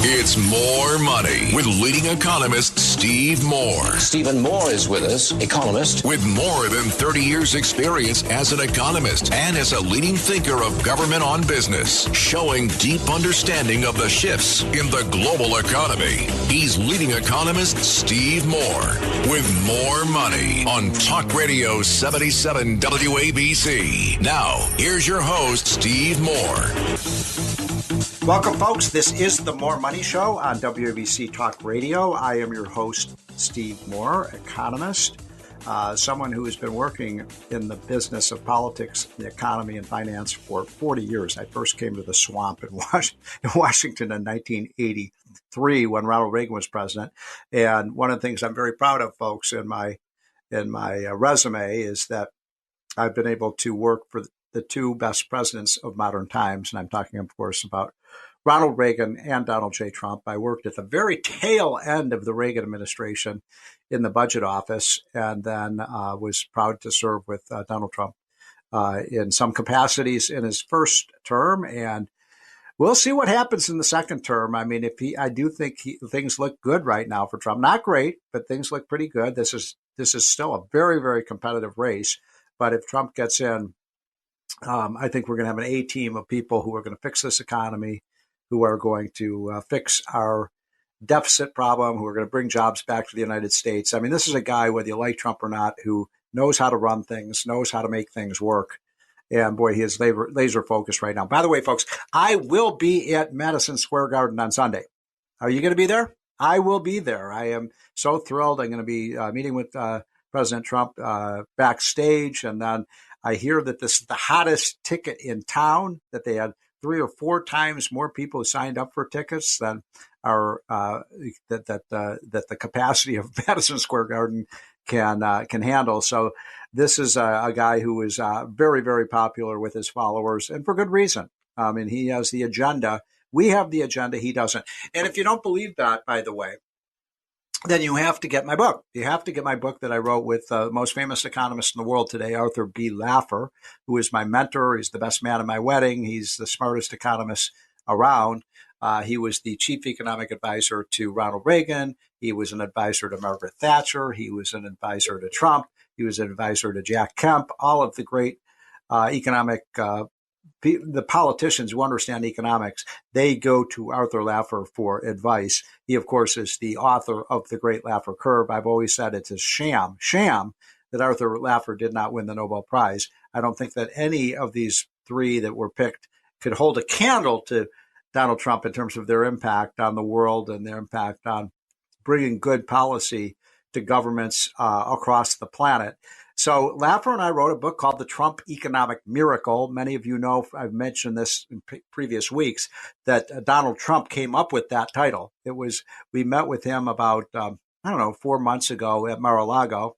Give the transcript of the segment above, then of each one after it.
It's More Money with leading economist Steve Moore. Stephen Moore is with us, economist. With more than 30 years experience as an economist and as a leading thinker of government on business, showing deep understanding of the shifts in the global economy. He's leading economist Steve Moore with More Money on Talk Radio 77 WABC. Now, here's your host, Steve Moore. Welcome, folks. This is the More Money Show on WABC Talk Radio. I am your host, Steve Moore, economist, someone who has been working in the business of politics, the economy, and finance for 40 years. I first came to the swamp in Washington in 1983 when Ronald Reagan was president. And one of the things I'm very proud of, folks, in my resume is that I've been able to work for the two best presidents of modern times. And I'm talking, of course, about Ronald Reagan and Donald J. Trump. I worked at the very tail end of the Reagan administration in the budget office, and then was proud to serve with Donald Trump in some capacities in his first term. And we'll see what happens in the second term. I mean, I do think things look good right now for Trump. Not great, but things look pretty good. This is still a very, very competitive race. But if Trump gets in, I think we're going to have an A team of people who are going to fix this economy, who are going to fix our deficit problem, who are going to bring jobs back to the United States. I mean, this is a guy, whether you like Trump or not, who knows how to run things, knows how to make things work. And boy, he is laser focused right now. By the way, folks, I will be at Madison Square Garden on Sunday. Are you going to be there? I will be there. I am so thrilled. I'm going to be meeting with President Trump backstage. And then I hear that this is the hottest ticket in town, that they had 3 or 4 times more people who signed up for tickets than are that the capacity of Madison Square Garden can handle. So this is a guy who is very, very popular with his followers, and for good reason. I mean, he has the agenda. We have the agenda. He doesn't. And if you don't believe that, by the way, then you have to get my book. You have to get my book that I wrote with the most famous economist in the world today, Arthur B. Laffer, who is my mentor. He's the best man at my wedding. He's the smartest economist around. He was the chief economic advisor to Ronald Reagan. He was an advisor to Margaret Thatcher. He was an advisor to Trump. He was an advisor to Jack Kemp. All of the great economic the politicians who understand economics, they go to Arthur Laffer for advice. He, of course, is the author of The Great Laffer Curve. I've always said it's a sham that Arthur Laffer did not win the Nobel Prize. I don't think that any of these 3 that were picked could hold a candle to Donald Trump in terms of their impact on the world and their impact on bringing good policy to governments across the planet. So Laffer and I wrote a book called The Trump Economic Miracle. Many of you know, I've mentioned this in previous weeks, that Donald Trump came up with that title. We met with him about, 4 months ago at Mar-a-Lago.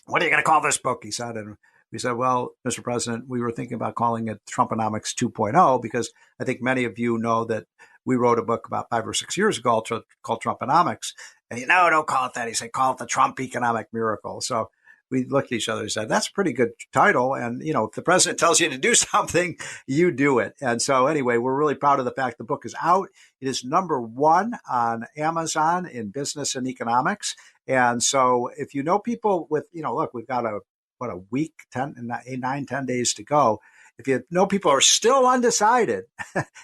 What are you going to call this book? He said, and we said, well, Mr. President, we were thinking about calling it Trumponomics 2.0, because I think many of you know that we wrote a book about 5 or 6 years ago called Trumponomics. And don't call it that. He said, call it The Trump Economic Miracle. So we looked at each other and said, that's a pretty good title. And, if the president tells you to do something, you do it. And so anyway, we're really proud of the fact the book is out. It is number 1 on Amazon in business and economics. And so if you know people with, look, we've got a week, 9-10 days to go. If you know people are still undecided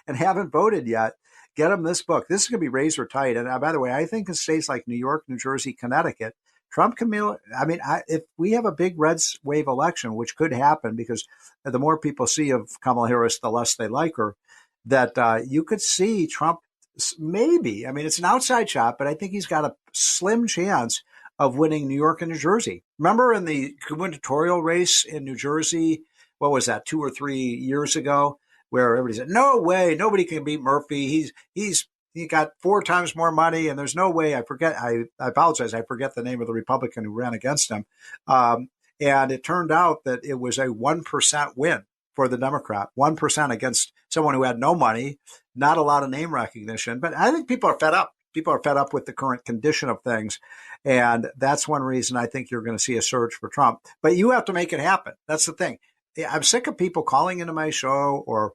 and haven't voted yet, get them this book. This is going to be razor tight. And by the way, I think in states like New York, New Jersey, Connecticut, Trump can, if we have a big red wave election, which could happen because the more people see of Kamala Harris, the less they like her, that you could see Trump maybe, it's an outside shot, but I think he's got a slim chance of winning New York and New Jersey. Remember in the gubernatorial race in New Jersey, what was that, 2 or 3 years ago, where everybody said, no way, nobody can beat Murphy. He got 4 times more money, and there's no way. I apologize. I forget the name of the Republican who ran against him. And it turned out that it was a 1% win for the Democrat, 1% against someone who had no money, not a lot of name recognition. But I think people are fed up. People are fed up with the current condition of things. And that's one reason I think you're going to see a surge for Trump. But you have to make it happen. That's the thing. I'm sick of people calling into my show or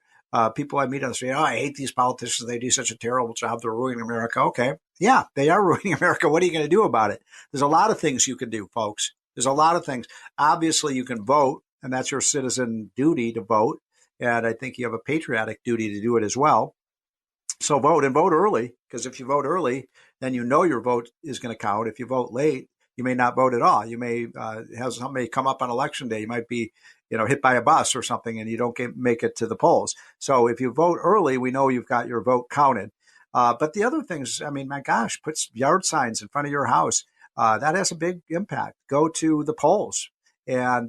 People I meet on the street, I hate these politicians. They do such a terrible job. They're ruining America. Okay. Yeah, they are ruining America. What are you going to do about it? There's a lot of things you can do, folks. There's a lot of things. Obviously, you can vote, and that's your citizen duty to vote. And I think you have a patriotic duty to do it as well. So vote, and vote early, because if you vote early, then you know your vote is going to count. If you vote late, you may not vote at all. You may have somebody come up on election day. You might be, hit by a bus or something, and you don't make it to the polls. So if you vote early, we know you've got your vote counted. But the other things, I mean, my gosh, put yard signs in front of your house. That has a big impact. Go to the polls and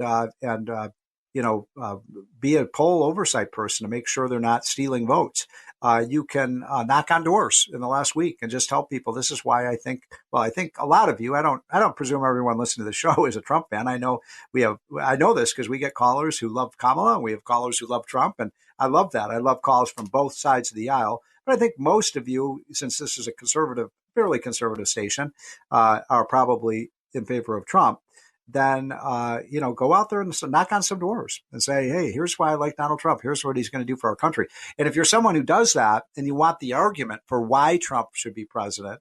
be a poll oversight person to make sure they're not stealing votes. You can knock on doors in the last week and just tell people this is why I think a lot of you, I don't presume everyone listening to the show is a Trump fan. I know this because we get callers who love Kamala and we have callers who love Trump. And I love that. I love calls from both sides of the aisle. But I think most of you, since this is a fairly conservative station, are probably in favor of Trump. Then, go out there and knock on some doors and say, hey, here's why I like Donald Trump. Here's what he's going to do for our country. And if you're someone who does that and you want the argument for why Trump should be president,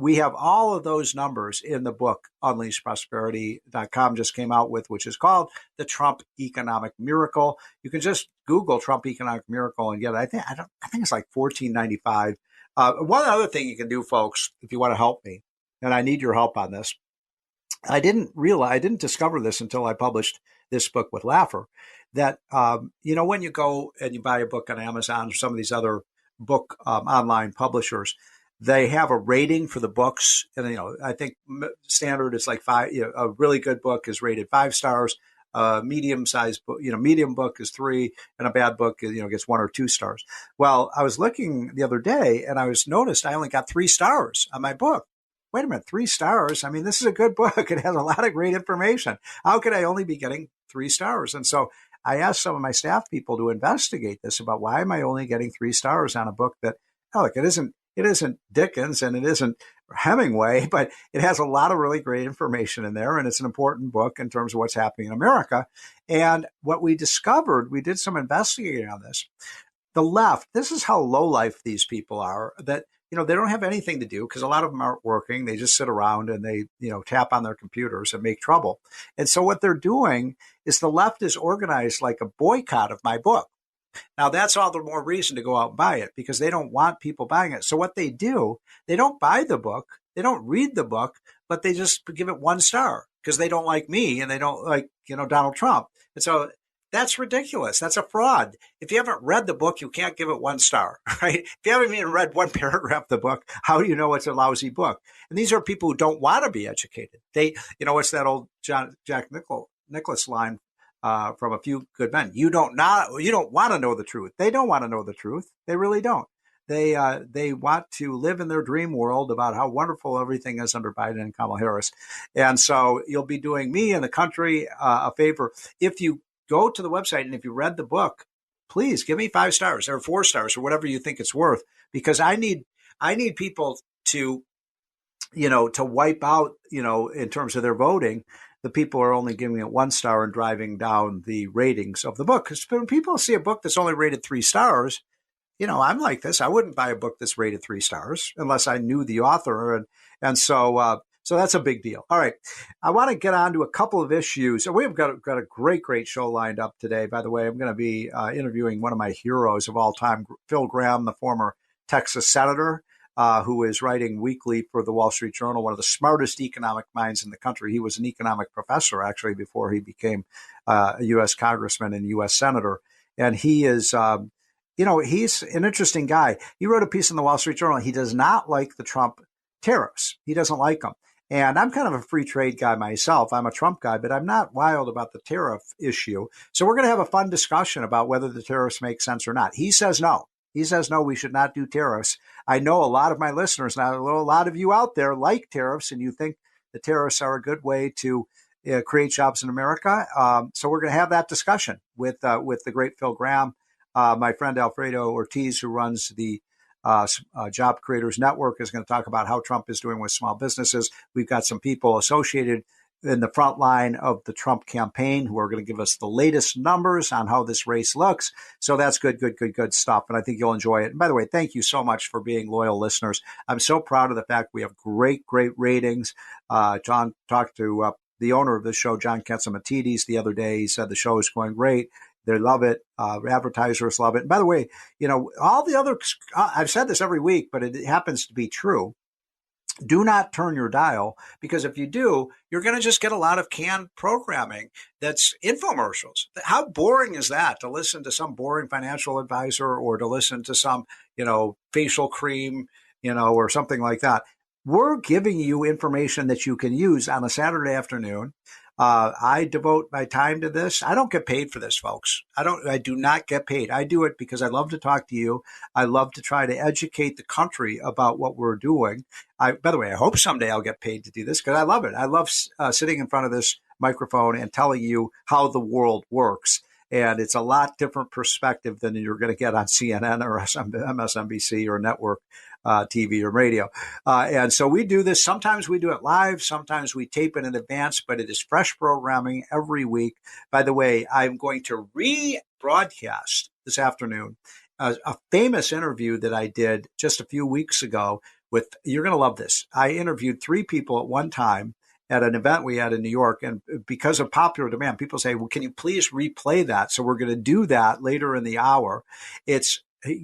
we have all of those numbers in the book UnleashProsperity.com just came out with, which is called The Trump Economic Miracle. You can just Google Trump Economic Miracle and get it. I think it's like $14.95. One other thing you can do, folks, if you want to help me, and I need your help on this. I didn't discover this until I published this book with Laffer, that, when you go and you buy a book on Amazon or some of these other book online publishers, they have a rating for the books. And, I think standard is like 5, a really good book is rated 5 stars. Medium-sized book, medium book is 3, and a bad book, gets 1 or 2 stars. Well, I was looking the other day and I noticed I only got 3 stars on my book. Wait a minute, 3 stars? I mean, this is a good book. It has a lot of great information. How could I only be getting 3 stars? And so I asked some of my staff people to investigate this about why am I only getting 3 stars on a book that, look, it isn't Dickens and it isn't Hemingway, but it has a lot of really great information in there. And it's an important book in terms of what's happening in America. And what we discovered, we did some investigating on this. The left, this is how low life these people are, that they don't have anything to do because a lot of them aren't working. They just sit around and they, tap on their computers and make trouble. And so what they're doing is the left is organized like a boycott of my book. Now, that's all the more reason to go out and buy it because they don't want people buying it. So what they do, they don't buy the book. They don't read the book, but they just give it 1 star because they don't like me and they don't like, Donald Trump. And so that's ridiculous. That's a fraud. If you haven't read the book, you can't give it 1 star, right? If you haven't even read 1 paragraph of the book, how do you know it's a lousy book? And these are people who don't want to be educated. They, it's that old Jack Nicklaus line from A Few Good Men. You don't want to know the truth. They don't want to know the truth. They really don't. They want to live in their dream world about how wonderful everything is under Biden and Kamala Harris. And so you'll be doing me and the country a favor if you go to the website, and if you read the book, please give me 5 stars or 4 stars or whatever you think it's worth, because I need people to, to wipe out, in terms of their voting, the people are only giving it 1 star and driving down the ratings of the book. Because when people see a book that's only rated 3 stars, I'm like this. I wouldn't buy a book that's rated 3 stars unless I knew the author. And so that's a big deal. All right. I want to get on to a couple of issues. So we've got a great show lined up today. By the way, I'm going to be interviewing one of my heroes of all time, Phil Gramm, the former Texas senator, who is writing weekly for the Wall Street Journal, one of the smartest economic minds in the country. He was an economic professor, actually, before he became a U.S. congressman and U.S. senator. And he is, he's an interesting guy. He wrote a piece in the Wall Street Journal. He does not like the Trump tariffs. He doesn't like them. And I'm kind of a free trade guy myself. I'm a Trump guy, but I'm not wild about the tariff issue. So we're going to have a fun discussion about whether the tariffs make sense or not. He says no. He says, no, we should not do tariffs. I know a lot of my listeners, and a lot of you out there like tariffs, and you think the tariffs are a good way to create jobs in America. So we're going to have that discussion with the great Phil Gramm, my friend Alfredo Ortiz, who runs the Job Creators Network, is going to talk about how Trump is doing with small businesses. We've got some people associated in the front line of the Trump campaign who are going to give us the latest numbers on how this race looks. So that's good stuff. And I think you'll enjoy it. And by the way, thank you so much for being loyal listeners. I'm so proud of the fact we have great ratings. John talked to the owner of the show, John Catsimatidis, the other day. He said the show is going great. They love it. Advertisers love it. And by the way, all the other, I've said this every week, but it happens to be true. Do not turn your dial, because if you do, you're going to just get a lot of canned programming that's infomercials. How boring is that, to listen to some boring financial advisor or to listen to some, facial cream, or something like that? We're giving you information that you can use on a Saturday afternoon. I devote my time to this. I don't get paid for this, folks. I do not get paid. I do it because I love to talk to you. I love to try to educate the country about what we're doing. By the way, I hope someday I'll get paid to do this because I love it. I love sitting in front of this microphone and telling you how the world works. And it's a lot different perspective than you're going to get on CNN or MSNBC or network TV or radio. And so we do this. Sometimes we do it live. Sometimes we tape it in advance, but it is fresh programming every week. By the way, I'm going to rebroadcast this afternoon a famous interview that I did just a few weeks ago with, you're going to love this. I interviewed 3 people at one time at an event we had in New York. And because of popular demand, people say, well, can you please replay that? So we're going to do that later in the hour. You're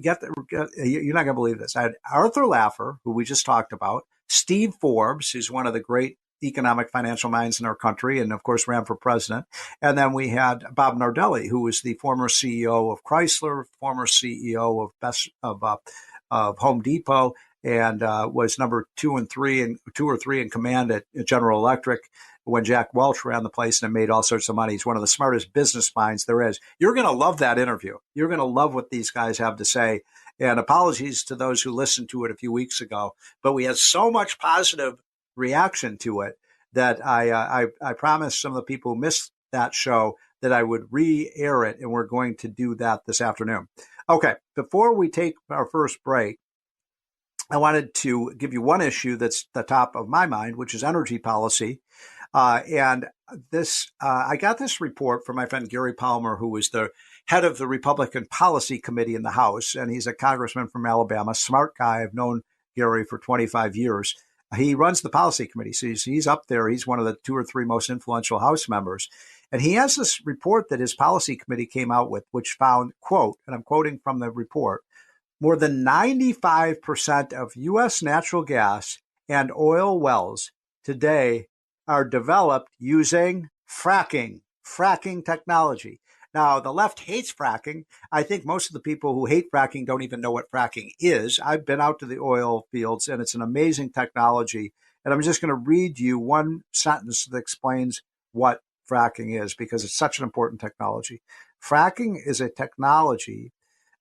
not going to believe this. I had Arthur Laffer, who we just talked about, Steve Forbes, who's one of the great economic financial minds in our country, and of course ran for president. And then we had Bob Nardelli, who was the former CEO of Chrysler, former CEO of Home Depot, and was number 2 or 3 in command at General Electric when Jack Welch ran the place and made all sorts of money. He's one of the smartest business minds there is. You're going to love that interview. You're going to love what these guys have to say. And apologies to those who listened to it a few weeks ago, but we had so much positive reaction to it that I promised some of the people who missed that show that I would re-air it, and we're going to do that this afternoon. Okay, before we take our first break, I wanted to give you one issue that's the top of my mind, which is energy policy. And this, I got this report from my friend Gary Palmer, who was the head of the Republican Policy Committee in the House, and he's a congressman from Alabama, smart guy. I've known Gary for 25 years. He runs the policy committee, so he's up there. He's one of the 2 or 3 most influential House members. And he has this report that his policy committee came out with, which found, quote, and I'm quoting from the report, more than 95% of U.S. natural gas and oil wells today are developed using fracking technology. Now, the left hates fracking. I think most of the people who hate fracking don't even know what fracking is. I've been out to the oil fields, and it's an amazing technology. And I'm just going to read you one sentence that explains what fracking is, because it's such an important technology. Fracking is a technology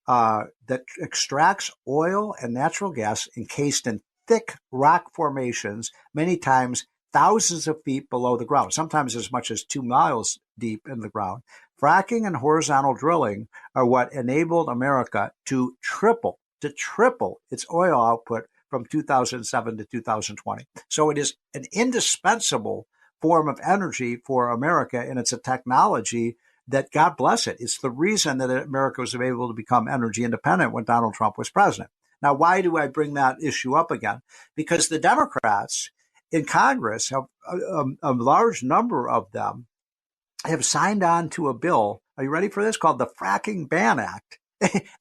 that extracts oil and natural gas encased in thick rock formations, many times thousands of feet below the ground, sometimes as much as 2 miles deep in the ground. Fracking and horizontal drilling are what enabled America to triple its oil output from 2007 to 2020. So it is an indispensable form of energy for America, and it's a technology that, God bless it, it's the reason that America was able to become energy independent when Donald Trump was president. Now, why do I bring that issue up again? Because the Democrats in Congress, have a large number of them, have signed on to a bill. Are you ready for this? Called the Fracking Ban Act.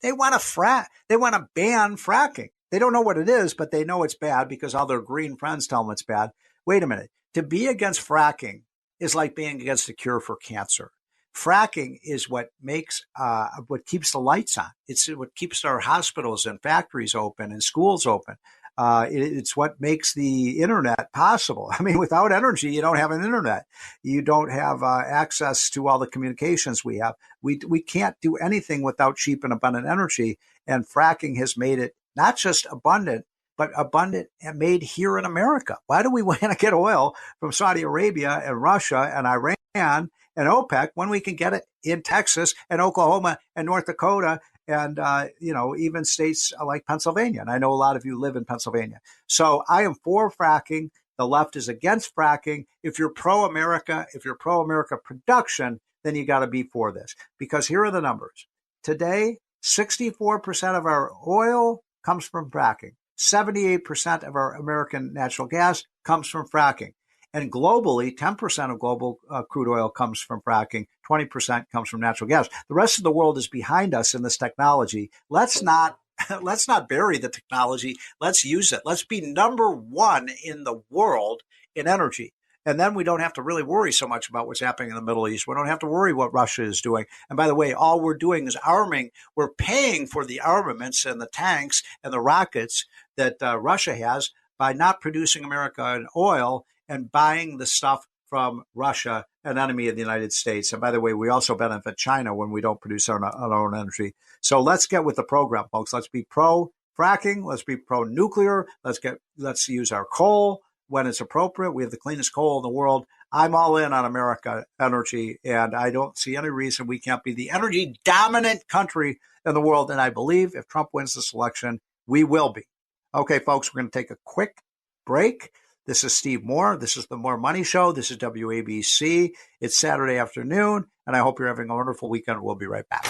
They want to ban fracking. They don't know what it is, but they know it's bad because all their green friends tell them it's bad. Wait a minute. To be against fracking is like being against a cure for cancer. Fracking is what makes, what keeps the lights on. It's what keeps our hospitals and factories open and schools open. It's what makes the internet possible. I mean, without energy, you don't have an internet. You don't have access to all the communications we have. We can't do anything without cheap and abundant energy. And fracking has made it not just abundant, but abundant and made here in America. Why do we want to get oil from Saudi Arabia and Russia and Iran and OPEC when we can get it in Texas and Oklahoma and North Dakota and, even states like Pennsylvania? And I know a lot of you live in Pennsylvania. So I am for fracking. The left is against fracking. If you're pro-America, if you're pro-America production, then you got to be for this. Because here are the numbers. Today, 64% of our oil comes from fracking. 78% of our American natural gas comes from fracking. And globally, 10% of global crude oil comes from fracking, 20% comes from natural gas. The rest of the world is behind us in this technology. Let's not bury the technology. Let's use it. Let's be number one in the world in energy. And then we don't have to really worry so much about what's happening in the Middle East. We don't have to worry what Russia is doing. And by the way, all we're doing is arming. We're paying for the armaments and the tanks and the rockets that Russia has by not producing American oil and buying the stuff from Russia, an enemy of the United States. And by the way, we also benefit China when we don't produce our own energy. So let's get with the program, folks. Let's be pro-fracking. Let's be pro-nuclear. Let's use our coal when it's appropriate. We have the cleanest coal in the world. I'm all in on America energy, and I don't see any reason we can't be the energy dominant country in the world. And I believe if Trump wins this election, we will be. Okay, folks, we're going to take a quick break. This is Steve Moore. This is the More Money Show. This is WABC. It's Saturday afternoon, and I hope you're having a wonderful weekend. We'll be right back.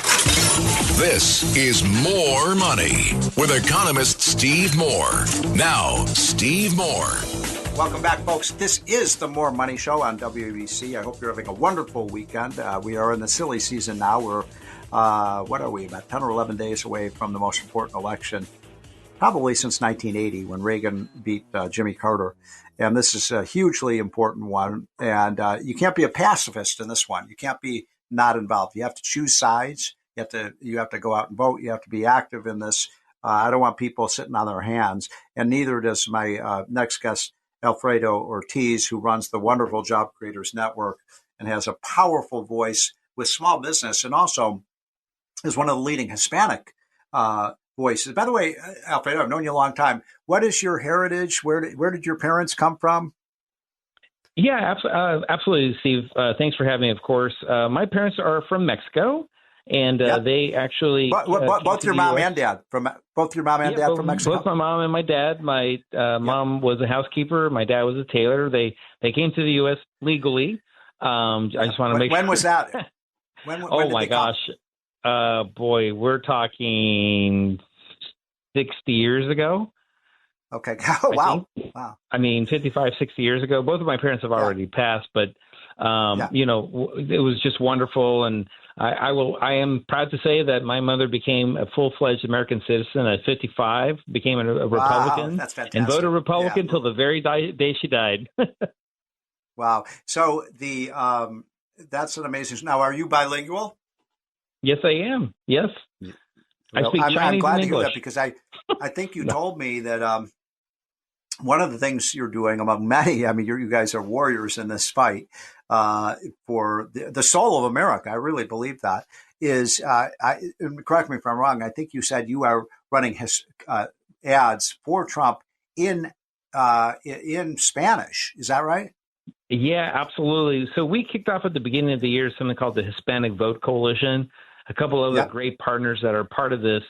This is More Money with economist Steve Moore. Now, Steve Moore. Welcome back, folks. This is the More Money Show on WABC. I hope you're having a wonderful weekend. We are in the silly season now. We're, what are we, about 10 or 11 days away from the most important election, probably since 1980 when Reagan beat Jimmy Carter. And this is a hugely important one. And you can't be a pacifist in this one. You can't be not involved. You have to choose sides. You have to go out and vote. You have to be active in this. I don't want people sitting on their hands. And neither does my next guest, Alfredo Ortiz, who runs the wonderful Job Creators Network and has a powerful voice with small business and also is one of the leading Hispanic voices. By the way, Alfredo, I've known you a long time. What is your heritage? Where did your parents come from? Yeah, absolutely, Steve. Thanks for having me, of course. My parents are from Mexico, and they actually both your mom and dad from Mexico. Both my mom and my dad. My mom was a housekeeper. My dad was a tailor. They came to the U.S. legally. I just want to make sure. When was that? When oh my gosh. Boy, we're talking 60 years ago. Okay. Oh, wow. Wow. I mean, 55, 60 years ago. Both of my parents have already passed, but, you know, it was just wonderful. And I am proud to say that my mother became a full-fledged American citizen at 55, became a Republican, that's fantastic. And voted Republican until the very day she died. Wow. So that's an amazing. Now, are you bilingual? Yes, I am. Yes. I speak Chinese I'm glad and to hear English. that because I think you told me that one of the things you're doing among many, I mean, you guys are warriors in this fight for the soul of America. I really believe that is, correct me if I'm wrong, I think you said you are running ads for Trump in Spanish. Is that right? Yeah, absolutely. So we kicked off at the beginning of the year something called the Hispanic Vote Coalition, a couple of other great partners that are part of this.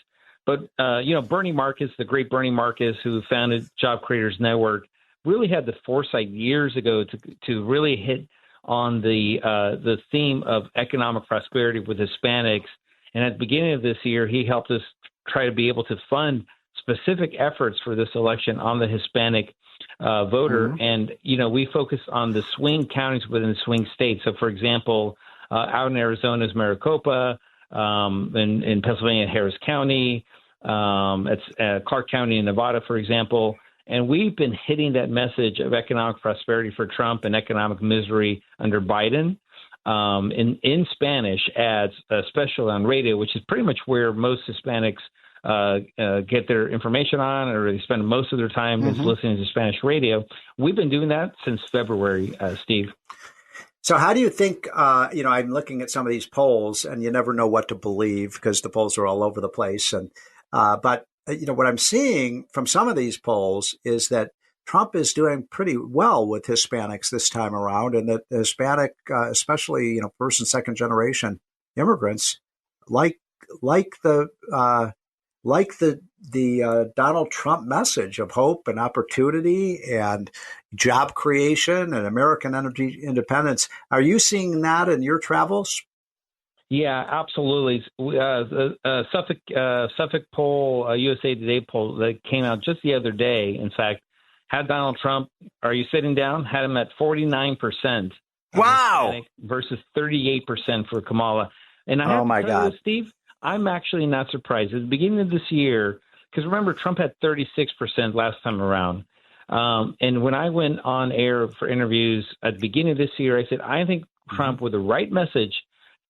But, you know, Bernie Marcus, the great Bernie Marcus, who founded Job Creators Network, really had the foresight years ago to really hit on the theme of economic prosperity with Hispanics. And at the beginning of this year, he helped us try to be able to fund specific efforts for this election on the Hispanic voter. Mm-hmm. And, you know, we focus on the swing counties within swing states. So, for example, out in Arizona is Maricopa, in Pennsylvania, Harris County, it's Clark County in Nevada, for example. And we've been hitting that message of economic prosperity for Trump and economic misery under Biden in Spanish ads, especially on radio, which is pretty much where most Hispanics get their information on, or they spend most of their time is listening to Spanish radio. We've been doing that since February, Steve. So how do you think, you know, I'm looking at some of these polls and you never know what to believe because the polls are all over the place. And but, you know, what I'm seeing from some of these polls is that Trump is doing pretty well with Hispanics this time around, and that Hispanic, especially, you know, first and second generation immigrants like the Donald Trump message of hope and opportunity and job creation and American energy independence. Are you seeing that in your travels? Yeah, absolutely. Suffolk poll, USA Today poll that came out just the other day, in fact, had Donald Trump, are you sitting down? Had him at 49%. Wow. Versus 38% for Kamala. And I have to tell you, Steve, I'm actually not surprised. At the beginning of this year, because remember, Trump had 36% last time around. And when I went on air for interviews at the beginning of this year, I said, I think Trump, with the right message,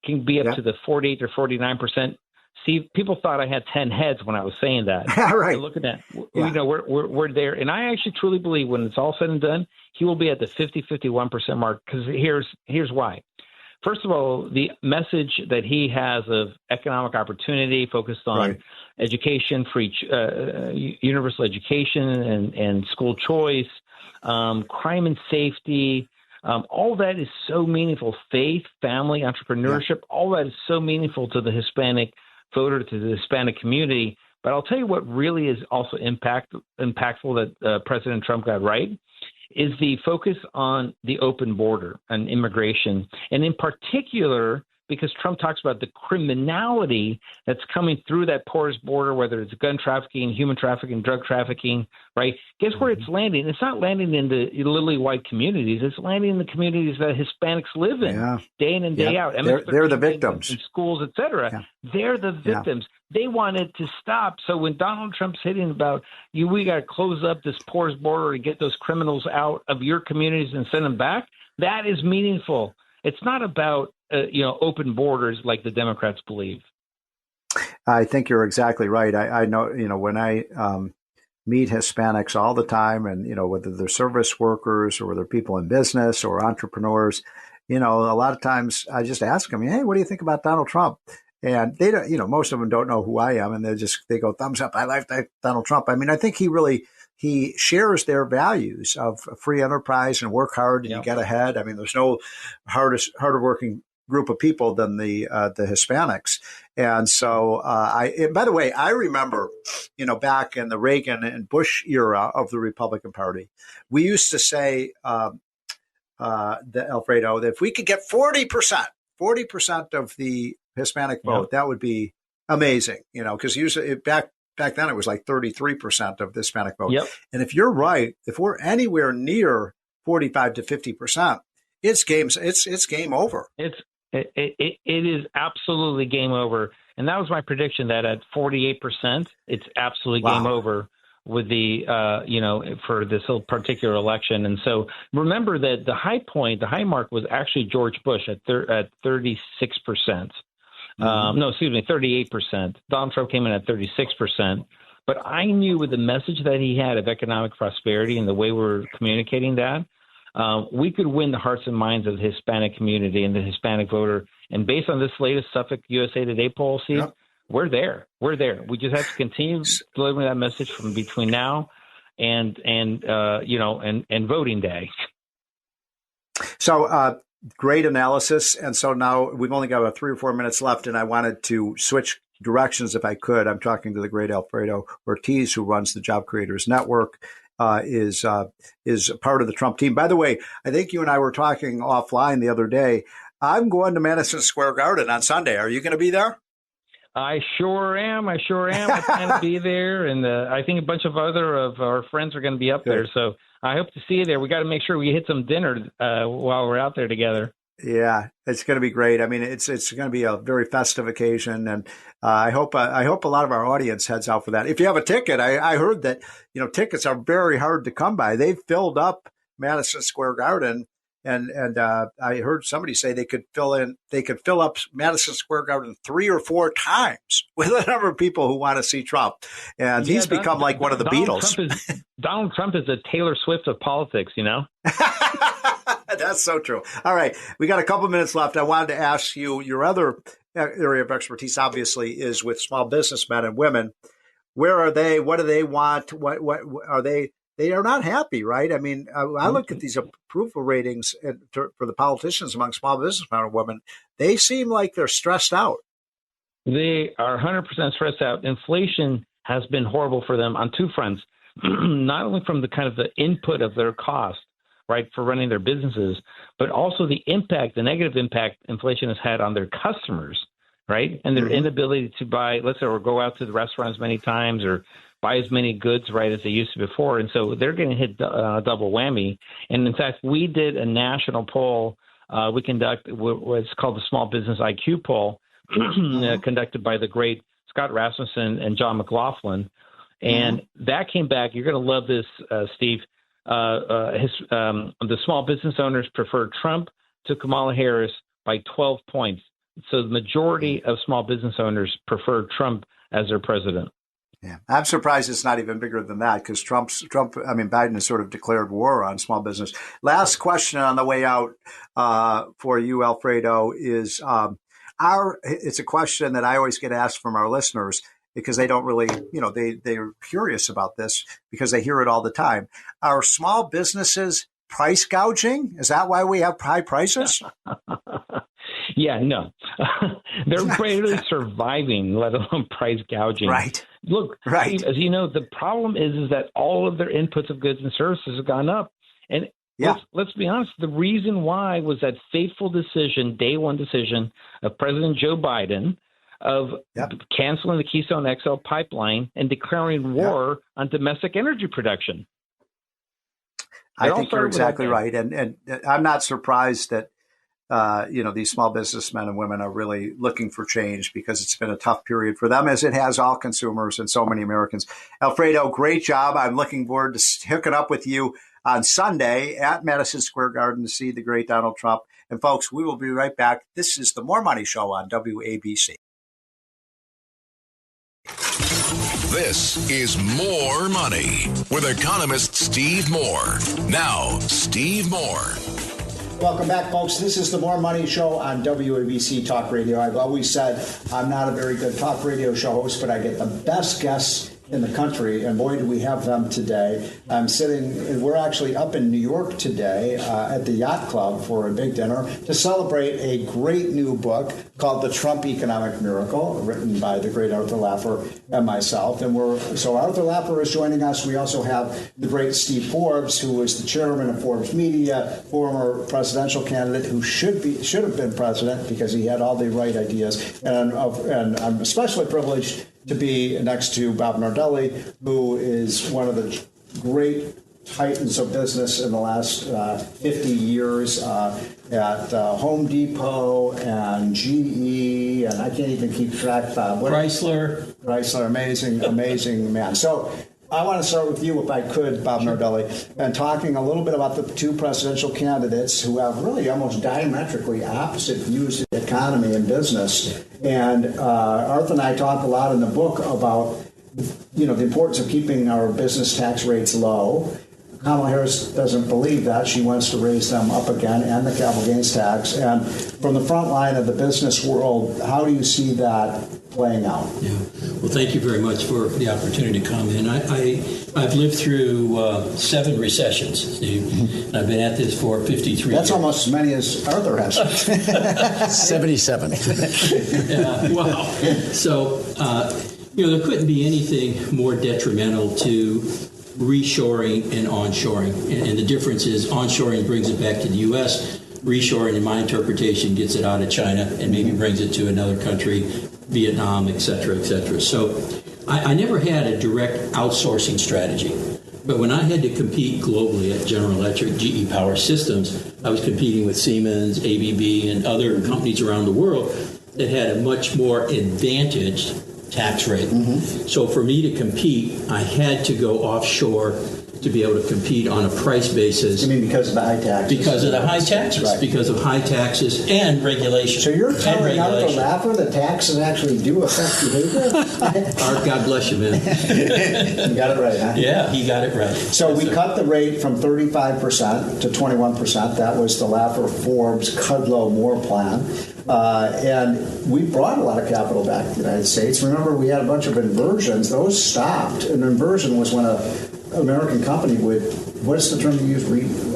can be up to the 48 or 49%. Steve, people thought I had 10 heads when I was saying that. Right. And look at that. You know, we're there. And I actually truly believe when it's all said and done, he will be at the 50-51% mark, because here's why. First of all, the message that he has of economic opportunity focused on education, free universal education and school choice, crime and safety, all that is so meaningful. Faith, family, entrepreneurship, all that is so meaningful to the Hispanic voter, to the Hispanic community. But I'll tell you what really is also impactful that President Trump got right is the focus on the open border and immigration. And in particular, because Trump talks about the criminality that's coming through that porous border, whether it's gun trafficking, human trafficking, drug trafficking, right? Guess where it's landing? It's not landing in the lily white communities. It's landing in the communities that Hispanics live in day in and day out. They're the victims. In schools, et cetera. They're the victims. They want it to stop. So when Donald Trump's hitting about, we got to close up this porous border and get those criminals out of your communities and send them back, that is meaningful. It's not about open borders like the Democrats believe. I think you're exactly right. I know, when I meet Hispanics all the time, and, whether they're service workers or they're people in business or entrepreneurs, a lot of times I just ask them, hey, what do you think about Donald Trump? And they don't, most of them don't know who I am, and they go, thumbs up. I like Donald Trump. I mean, I think he shares their values of free enterprise and work hard and you get ahead. I mean, there's no harder working group of people than the Hispanics. And so by the way, I remember, back in the Reagan and Bush era of the Republican Party, we used to say, Alfredo, that if we could get 40% of the Hispanic vote, that would be amazing, because usually back then it was like 33% of the Hispanic vote. And if you're right, if we're anywhere near 45 to 50%, it's game over. It is absolutely game over. And that was my prediction, that at 48%, it's absolutely game over with the, for this particular election. And so remember that the high mark was actually George Bush at 36%. 38%. Donald Trump came in at 36%. But I knew with the message that he had of economic prosperity and the way we're communicating that, we could win the hearts and minds of the Hispanic community and the Hispanic voter. And based on this latest Suffolk USA Today poll, Steve, we're there. We just have to continue delivering that message from between now and voting day. So great analysis. And so now we've only got about 3 or 4 minutes left, and I wanted to switch directions if I could. I'm talking to the great Alfredo Ortiz, who runs the Job Creators Network. Is part of the Trump team. By the way, I think you and I were talking offline the other day. I'm going to Madison Square Garden on Sunday. Are you going to be there? I sure am. I plan to be there, and I think a bunch of our friends are going to be up there. So I hope to see you there. We got to make sure we hit some dinner while we're out there together. Yeah, it's going to be great. I mean, it's going to be a very festive occasion, and I hope a lot of our audience heads out for that. If you have a ticket, I heard that tickets are very hard to come by. They've filled up Madison Square Garden, and I heard somebody say they could fill up Madison Square Garden 3 or 4 times with the number of people who want to see Trump, and he's become like one of the Beatles. Donald Trump is a Taylor Swift of politics, That's so true. All right. We got a couple minutes left. I wanted to ask you, your other area of expertise, obviously, is with small businessmen and women. Where are they? What do they want? What are they? They are not happy, right? I mean, I look at these approval ratings for the politicians among small businessmen and women. They seem like they're stressed out. They are 100% stressed out. Inflation has been horrible for them on two fronts. Not only from the kind of the input of their cost, right, for running their businesses, but also the impact, the negative impact inflation has had on their customers, right, and their inability to buy, let's say, or go out to the restaurant as many times or buy as many goods, right, as they used to before. And so they're going to hit double whammy. And in fact, we did a national poll. We conduct what's called the Small Business IQ poll, conducted by the great Scott Rasmussen and John McLaughlin. And that came back. You're going to love this, Steve. The small business owners prefer Trump to Kamala Harris by 12 points. So the majority of small business owners prefer Trump as their president. Yeah, I'm surprised it's not even bigger than that because Biden has sort of declared war on small business. Last question on the way out for you, Alfredo, is it's a question that I always get asked from our listeners because they don't really, they're curious about this because they hear it all the time. Are small businesses price gouging? Is that why we have high prices? Yeah, no. They're barely surviving, let alone price gouging. Right. Look, right. Steve, as you know, the problem is that all of their inputs of goods and services have gone up. And let's be honest, the reason why was that fateful decision, day one decision of President Joe Biden of canceling the Keystone XL pipeline and declaring war on domestic energy production. I think you're exactly right. And I'm not surprised that, these small businessmen and women are really looking for change because it's been a tough period for them, as it has all consumers and so many Americans. Alfredo, great job. I'm looking forward to hooking up with you on Sunday at Madison Square Garden to see the great Donald Trump. And folks, we will be right back. This is the More Money Show on WABC. This is More Money with economist Steve Moore. Now, Steve Moore. Welcome back, folks. This is the More Money Show on WABC Talk Radio. I've always said I'm not a very good talk radio show host, but I get the best guests in the country, and boy, do we have them today. We're actually up in New York today at the Yacht Club for a big dinner to celebrate a great new book called The Trump Economic Miracle, written by the great Arthur Laffer and myself. So Arthur Laffer is joining us. We also have the great Steve Forbes, who is the chairman of Forbes Media, former presidential candidate who should have been president because he had all the right ideas. And I'm especially privileged to be next to Bob Nardelli, who is one of the great titans of business in the last 50 years at Home Depot and GE, and I can't even keep track, Bob. Chrysler, amazing man. So I want to start with you, if I could, Bob Nardelli, and talking a little bit about the two presidential candidates who have really almost diametrically opposite views of the economy and business. And Arthur and I talk a lot in the book about, the importance of keeping our business tax rates low. Kamala Harris doesn't believe that. She wants to raise them up again, and the capital gains tax. And from the front line of the business world, how do you see that playing out? Yeah. Well, thank you very much for the opportunity to come in. I've lived through 7 recessions, Steve. I've been at this for 53 years. That's almost as many as Arthur has. 77. Yeah, wow. So, there couldn't be anything more detrimental to reshoring and onshoring. And the difference is onshoring brings it back to the U.S. Reshoring, in my interpretation, gets it out of China and maybe brings it to another country, Vietnam, et cetera, et cetera. So I never had a direct outsourcing strategy. But when I had to compete globally at General Electric, GE Power Systems, I was competing with Siemens, ABB, and other companies around the world that had a much more advantaged tax rate. Mm-hmm. So for me to compete, I had to go offshore to be able to compete on a price basis. You mean because of the high taxes? Because of the high taxes. Right. Because of high taxes and regulation. So you're telling Arthur Laffer that taxes actually do affect behavior? Art, God bless you, man. You got it right, huh? Yeah, he got it right. So we cut the rate from 35% to 21%. That was the Laffer-Forbes Kudlow-Moore plan. And we brought a lot of capital back to the United States. Remember, we had a bunch of inversions. Those stopped. An inversion was when an American company would, what is the term you use,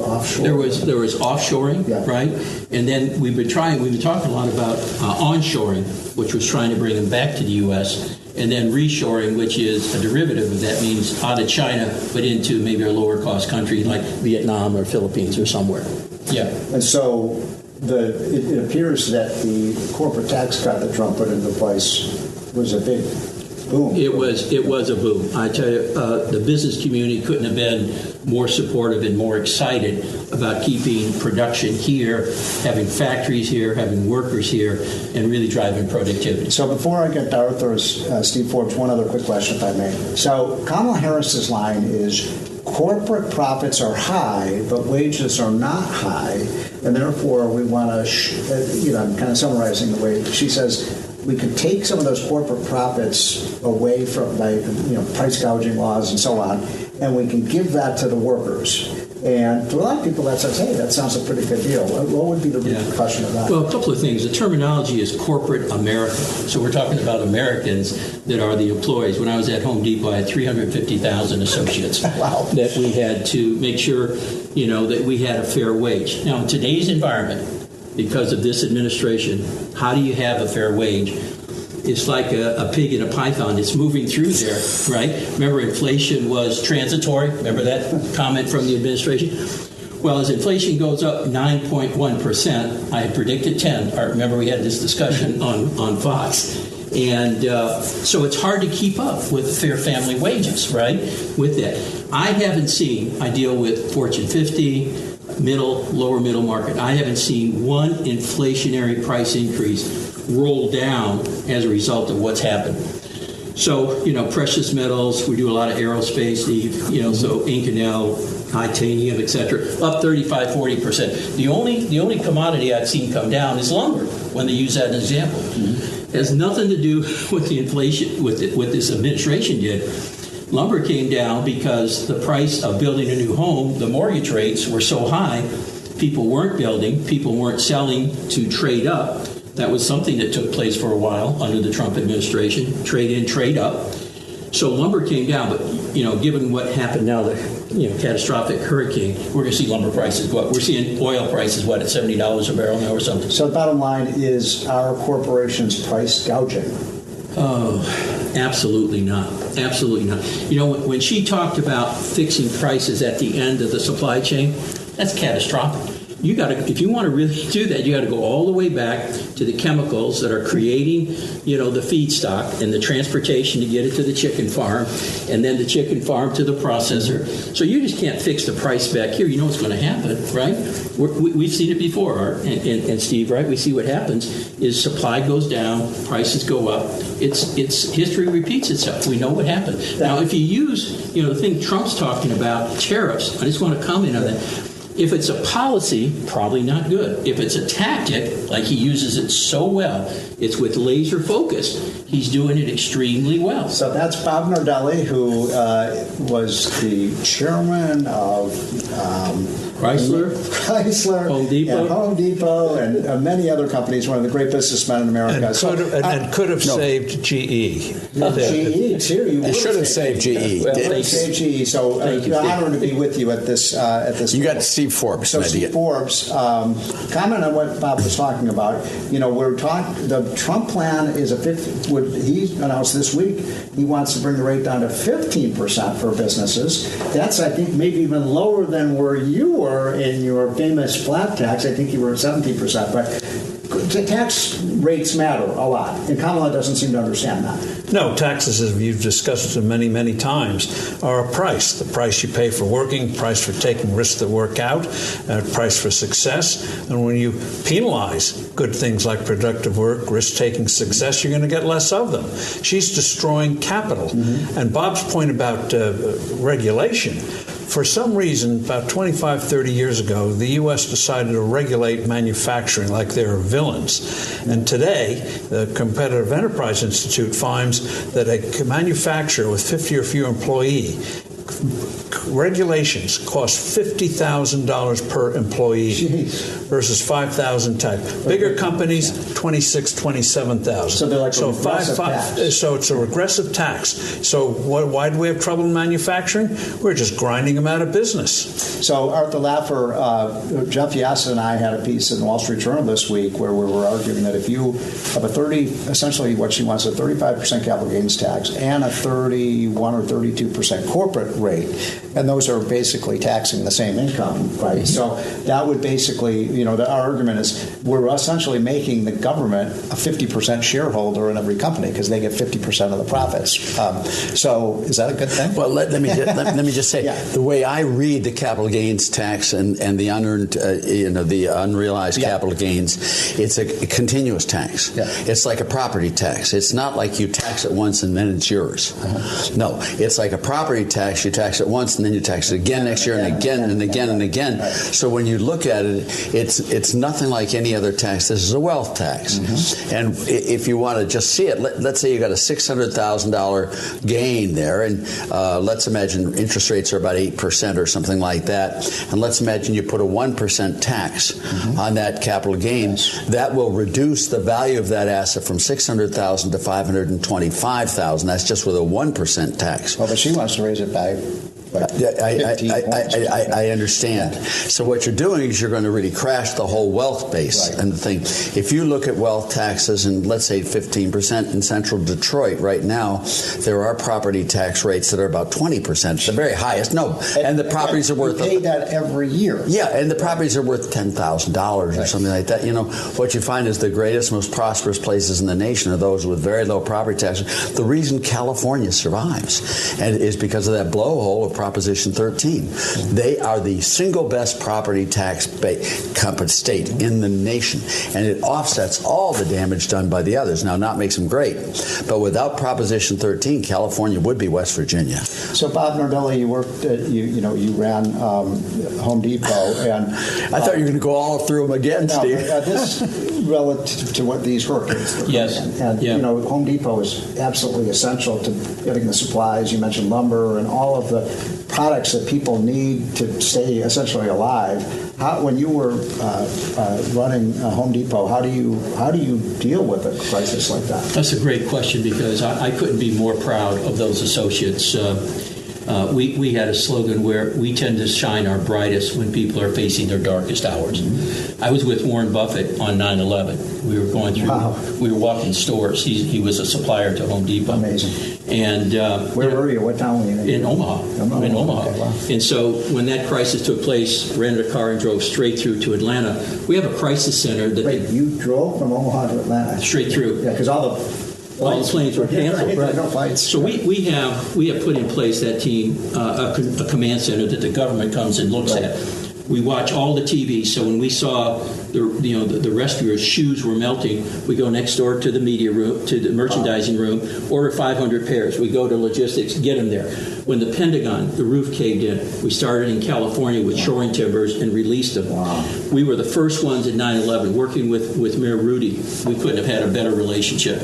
offshore? There was offshoring, yeah. Right? And then we've been talking a lot about onshoring, which was trying to bring them back to the U.S. and then reshoring, which is a derivative of that, means out of China, but into maybe a lower cost country like Vietnam or Philippines or somewhere. Yeah. And so it appears that the corporate tax cut that Trump put into place was a big boom. It was a boom. I tell you, the business community couldn't have been more supportive and more excited about keeping production here, having factories here, having workers here, and really driving productivity. So before I get to Arthur's, Steve Forbes, one other quick question, if I may. So Kamala Harris's line is, corporate profits are high, but wages are not high, and therefore we want to, I'm kind of summarizing the way she says, we could take some of those corporate profits away from, price gouging laws and so on, and we can give that to the workers. And to a lot of people, that says, hey, that sounds a pretty good deal. What would be the repercussion of that? Well, a couple of things. The terminology is corporate America. So we're talking about Americans that are the employees. When I was at Home Depot, I had 350,000 associates wow. that we had to make sure, that we had a fair wage. Now, in today's environment, because of this administration, how do you have a fair wage? It's like a pig in a python. It's moving through there, right? Remember, inflation was transitory. Remember that comment from the administration? Well, as inflation goes up 9.1%, I had predicted 10. I remember we had this discussion on Fox. And so it's hard to keep up with fair family wages, right, with that. I haven't seen, I deal with Fortune 50, lower middle market. I haven't seen one inflationary price increase roll down as a result of what's happened. So, precious metals, we do a lot of aerospace, so Inconel, titanium, etc., up 35, 40%. The only commodity I've seen come down is lumber, when they use that as an example. Mm-hmm. It has nothing to do with the inflation, with this administration did. Lumber came down because the price of building a new home, the mortgage rates were so high, people weren't building, people weren't selling to trade up. That was something that took place for a while under the Trump administration, trade in, trade up. So lumber came down, but given what happened now, the catastrophic hurricane, we're going to see lumber prices go up. We're seeing oil prices, at $70 a barrel now or something. So the bottom line is, our corporations price gouging? Oh, absolutely not. Absolutely not. When she talked about fixing prices at the end of the supply chain, that's catastrophic. If you want to really do that, you got to go all the way back to the chemicals that are creating, the feedstock and the transportation to get it to the chicken farm, and then the chicken farm to the processor. So you just can't fix the price back here. You know what's going to happen, right? We've seen it before, Art and Steve, right? We see what happens is supply goes down, prices go up. It's history repeats itself. We know what happened. Now, if you use, the thing Trump's talking about, tariffs, I just want to comment on that. If it's a policy, probably not good. If it's a tactic, like he uses it so well, it's with laser focus. He's doing it extremely well. So that's Bob Nardelli, who was the chairman of Chrysler, Home Depot, and many other companies. One of the great businessmen in America. And could have saved GE. GE too. It should have saved GE. Well, saved GE. So an honor to be with you at this. You got Steve Forbes. So Steve Forbes, comment on what Bob was talking about. The Trump plan is he announced this week he wants to bring the rate down to 15% for businesses. That's, I think, maybe even lower than where you were in your famous flat tax. I think you were at 17%, but the tax rates matter a lot, and Kamala doesn't seem to understand that. No, taxes, as you've discussed many, many times, are a price. The price you pay for working, price for taking risks that work out, price for success. And when you penalize good things like productive work, risk-taking success, you're going to get less of them. She's destroying capital. Mm-hmm. And Bob's point about regulation, for some reason, about 25, 30 years ago, the U.S. decided to regulate manufacturing like they were villains. And today, the Competitive Enterprise Institute finds that a manufacturer with 50 or fewer employees regulations cost $50,000 per employee versus $5,000 tax. Bigger companies, $26,000, $27,000. So they're like a regressive tax. So it's a regressive tax. So why do we have trouble in manufacturing? We're just grinding them out of business. So Arthur Laffer, Jeff Yass and I had a piece in the Wall Street Journal this week where we were arguing that if you have essentially what she wants, a 35% capital gains tax and a 31 or 32% corporate rate, and those are basically taxing the same income, right? So that would basically, our argument is we're essentially making the government a 50% shareholder in every company because they get 50% of the profits. So is that a good thing? Well, let me just say, the way I read the capital gains tax and the unearned, the unrealized capital gains, it's a continuous tax. Yeah. It's like a property tax. It's not like you tax it once and then it's yours. No, it's like a property tax. You tax it once and then you tax it again next year and again and again and again. Right. So when you look at it, it's nothing like any other tax. This is a wealth tax. And if you want to just see it, let's say you got a $600,000 gain there, and let's imagine interest rates are about 8% or something like that, and let's imagine you put a 1% tax on that capital gain. That will reduce the value of that asset from $600,000 to $525,000. That's just with a 1% tax. Well, but she wants to raise it by I understand. So what you're doing is you're going to really crash the whole wealth base. Right. And the thing, if you look at wealth taxes, and let's say 15% in central Detroit right now, there are property tax rates that are about 20%, the very highest. No, and the properties are worth. You pay that every year. Yeah, and the properties are worth $10,000 or something like that. What you find is the greatest, most prosperous places in the nation are those with very low property taxes. The reason California survives is because of that blowhole of Proposition 13. They are the single best property tax state in the nation, and it offsets all the damage done by the others. Now, not makes them great, but without Proposition 13, California would be West Virginia. So, Bob Nardelli, you worked at, you ran Home Depot, and I thought you were going to go all through them again, Steve. This relative to what these hurricanes were. Yes, and Home Depot is absolutely essential to getting the supplies. You mentioned lumber and all of the products that people need to stay essentially alive. When you were running Home Depot, how do you deal with a crisis like that? That's a great question, because I couldn't be more proud of those associates. We had a slogan where we tend to shine our brightest when people are facing their darkest hours. I was with Warren Buffett on 9/11. We were going through. Wow. We were walking stores. He was a supplier to Home Depot. Amazing. And where were you? What town were you in? In Omaha. In Omaha. Okay, wow. And so when that crisis took place, rented a car and drove straight through to Atlanta. We have a crisis center that. Wait, you drove from Omaha to Atlanta? Straight through. Yeah, because all the planes were canceled. Right. No flights. So we have put in place that team, a command center that the government comes and looks at. We watch all the TV. So when we saw the rescuers' shoes were melting, we go next door to the media room, to the merchandising room, order 500 pairs. We go to logistics, get them there. When the Pentagon, the roof caved in, we started in California with shoring timbers and released them. Wow. We were the first ones at 9/11, working with Mayor Rudy. We couldn't have had a better relationship.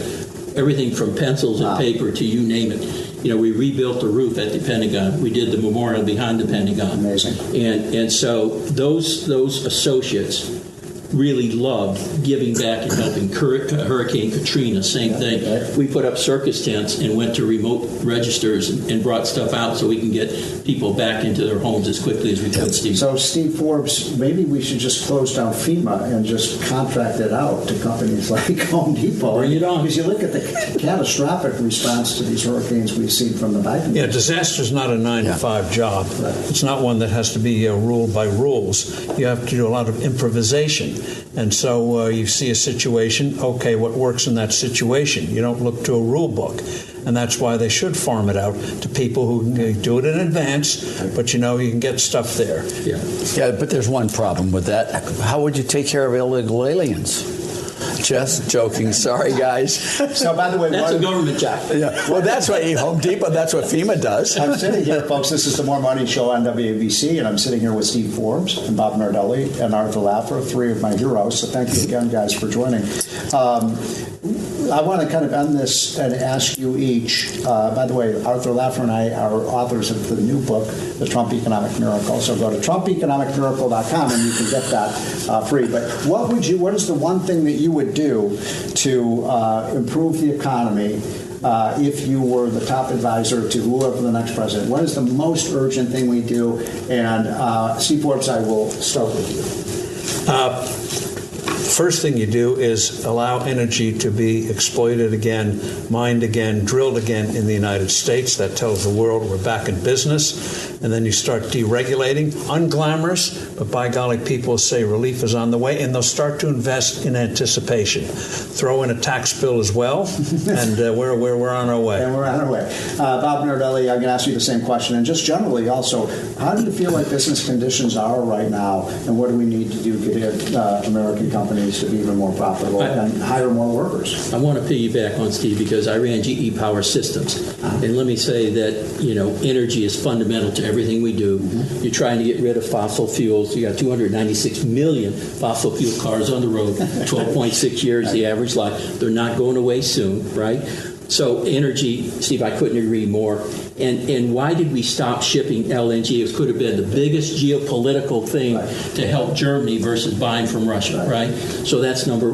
Everything from pencils and paper to you name it. We rebuilt the roof at the Pentagon. We did the memorial behind the Pentagon. Amazing. And so those associates really loved giving back and helping. Hurricane Katrina, same thing. We put up circus tents and went to remote registers and brought stuff out so we can get people back into their homes as quickly as we could, Steve. So, Steve Forbes, maybe we should just close down FEMA and just contract it out to companies like Home Depot. Bring it on. Because you look at the catastrophic response to these hurricanes we've seen from the Biden. Yeah, disaster is not a 9-to-5 job. Right. It's not one that has to be ruled by rules. You have to do a lot of improvisation. And so you see a situation, okay, what works in that situation? You don't look to a rule book. And that's why they should farm it out to people who do it in advance, but you can get stuff there. Yeah, but there's one problem with that. How would you take care of illegal aliens? Just joking. Sorry, guys. So, by the way, that's a government job. Yeah. Well, that's what Home Depot. That's what FEMA does. I'm sitting here, folks. This is the More Money Show on WABC, and I'm sitting here with Steve Forbes and Bob Nardelli and Arthur Laffer, three of my heroes. So, thank you again, guys, for joining. I want to kind of end this and ask you each. By the way, Arthur Laffer and I are authors of the new book, The Trump Economic Miracle. So go to TrumpEconomicMiracle.com and you can get that free. But what is the one thing that you would do to improve the economy if you were the top advisor to whoever the next president? What is the most urgent thing we do? And Steve Forbes, I will start with you. First thing you do is allow energy to be exploited again, mined again, drilled again in the United States. That tells the world we're back in business. And then you start deregulating. Unglamorous, but by golly, people say relief is on the way, and they'll start to invest in anticipation. Throw in a tax bill as well, and we're on our way. And we're on our way. Bob Nardelli, I'm going to ask you the same question. And just generally also, how do you feel like business conditions are right now, and what do we need to do to get American companies to be even more profitable and hire more workers? I want to piggyback on Steve because I ran GE Power Systems, and let me say that energy is fundamental to everything we do. You're trying to get rid of fossil fuels. You got 296 million fossil fuel cars on the road, 12.6 years the average life. They're not going away soon, right? So energy, Steve, I couldn't agree more. And why did we stop shipping LNG? It could have been the biggest geopolitical thing to help Germany versus buying from Russia, right? So that's number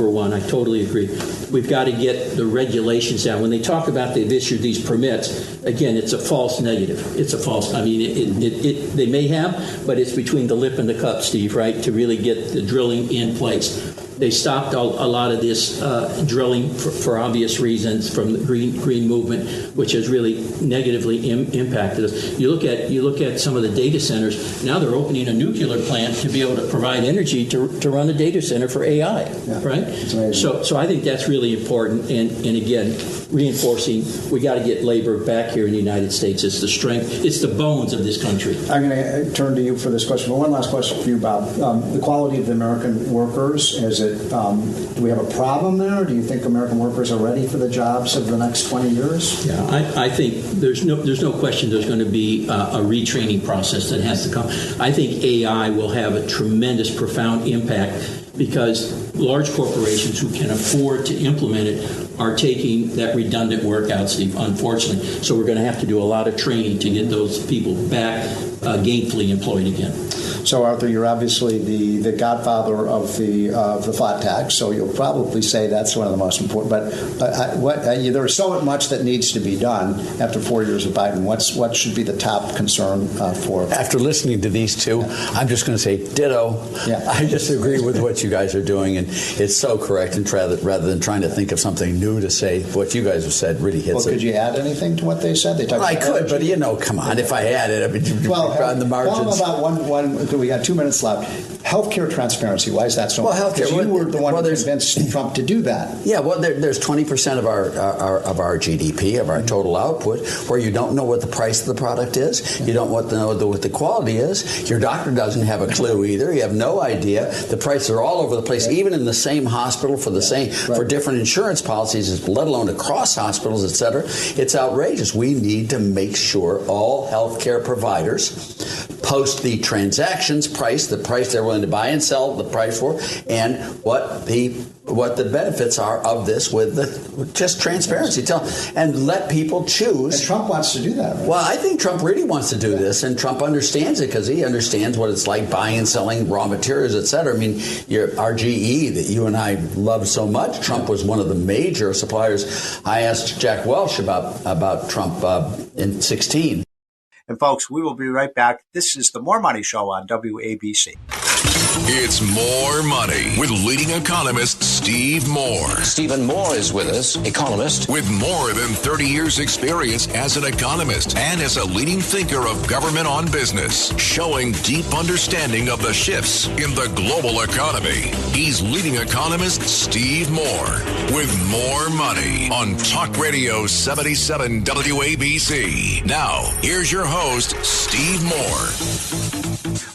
one. I totally agree. We've got to get the regulations down. When they talk about they've issued these permits, again, it's a false negative. It's a false. I mean, they may have, but it's between the lip and the cup, Steve, right? To really get the drilling in place. They stopped a lot of this drilling for obvious reasons from the green movement, which has really negatively impacted us. You look at some of the data centers. Now they're opening a nuclear plant to be able to provide energy to run a data center for AI, right? So I think that's really important. And again, reinforcing, we got to get labor back here in the United States. It's the strength, it's the bones of this country. I'm going to turn to you for this question. But one last question for you, Bob. The quality of the American workers, is it? Do we have a problem there? Do you think American workers are ready for the jobs of the next 20 years? Yeah, I think there's no question there's going to be a retraining process that has to come. I think AI will have a tremendous, profound impact because large corporations who can afford to implement it are taking that redundant work out, Steve, unfortunately. So we're going to have to do a lot of training to get those people back gainfully employed again. So, Arthur, you're obviously the godfather of the flat tax, so you'll probably say that's one of the most important. But there's so much that needs to be done after 4 years of Biden. What should be the top concern for? After listening to these two, I'm just going to say ditto. Yeah. I just agree with what you guys are doing, and it's so correct. And rather than trying to think of something new to say, what you guys have said really hits it. Well, could you add anything to what they said? I could, but come on. If I added, on the margins. Tell them about one. We got 2 minutes left. Healthcare transparency. Why is that so? Well, healthcare. You were the one who convinced Trump to do that. Yeah. Well, there's 20% of our GDP, of our total output, where you don't know what the price of the product is. You don't know what the quality is. Your doctor doesn't have a clue either. You have no idea. The prices are all over the place, even in the same hospital for different insurance policies, let alone across hospitals, et cetera. It's outrageous. We need to make sure all healthcare providers post the transactions price, the price they're willing to buy and sell the price for, and what the benefits are of this with just transparency. And let people choose. And Trump wants to do that. Right? Well, I think Trump really wants to do this, and Trump understands it because he understands what it's like buying and selling raw materials, et cetera. I mean, our GE that you and I love so much, Trump was one of the major suppliers. I asked Jack Welch about Trump in 2016. And folks, we will be right back. This is the More Money Show on WABC. It's More Money with leading economist Steve Moore. Stephen Moore is with us, economist. With more than 30 years experience as an economist and as a leading thinker of government on business, showing deep understanding of the shifts in the global economy. He's leading economist Steve Moore with More Money on Talk Radio 77 WABC. Now, here's your host, Steve Moore.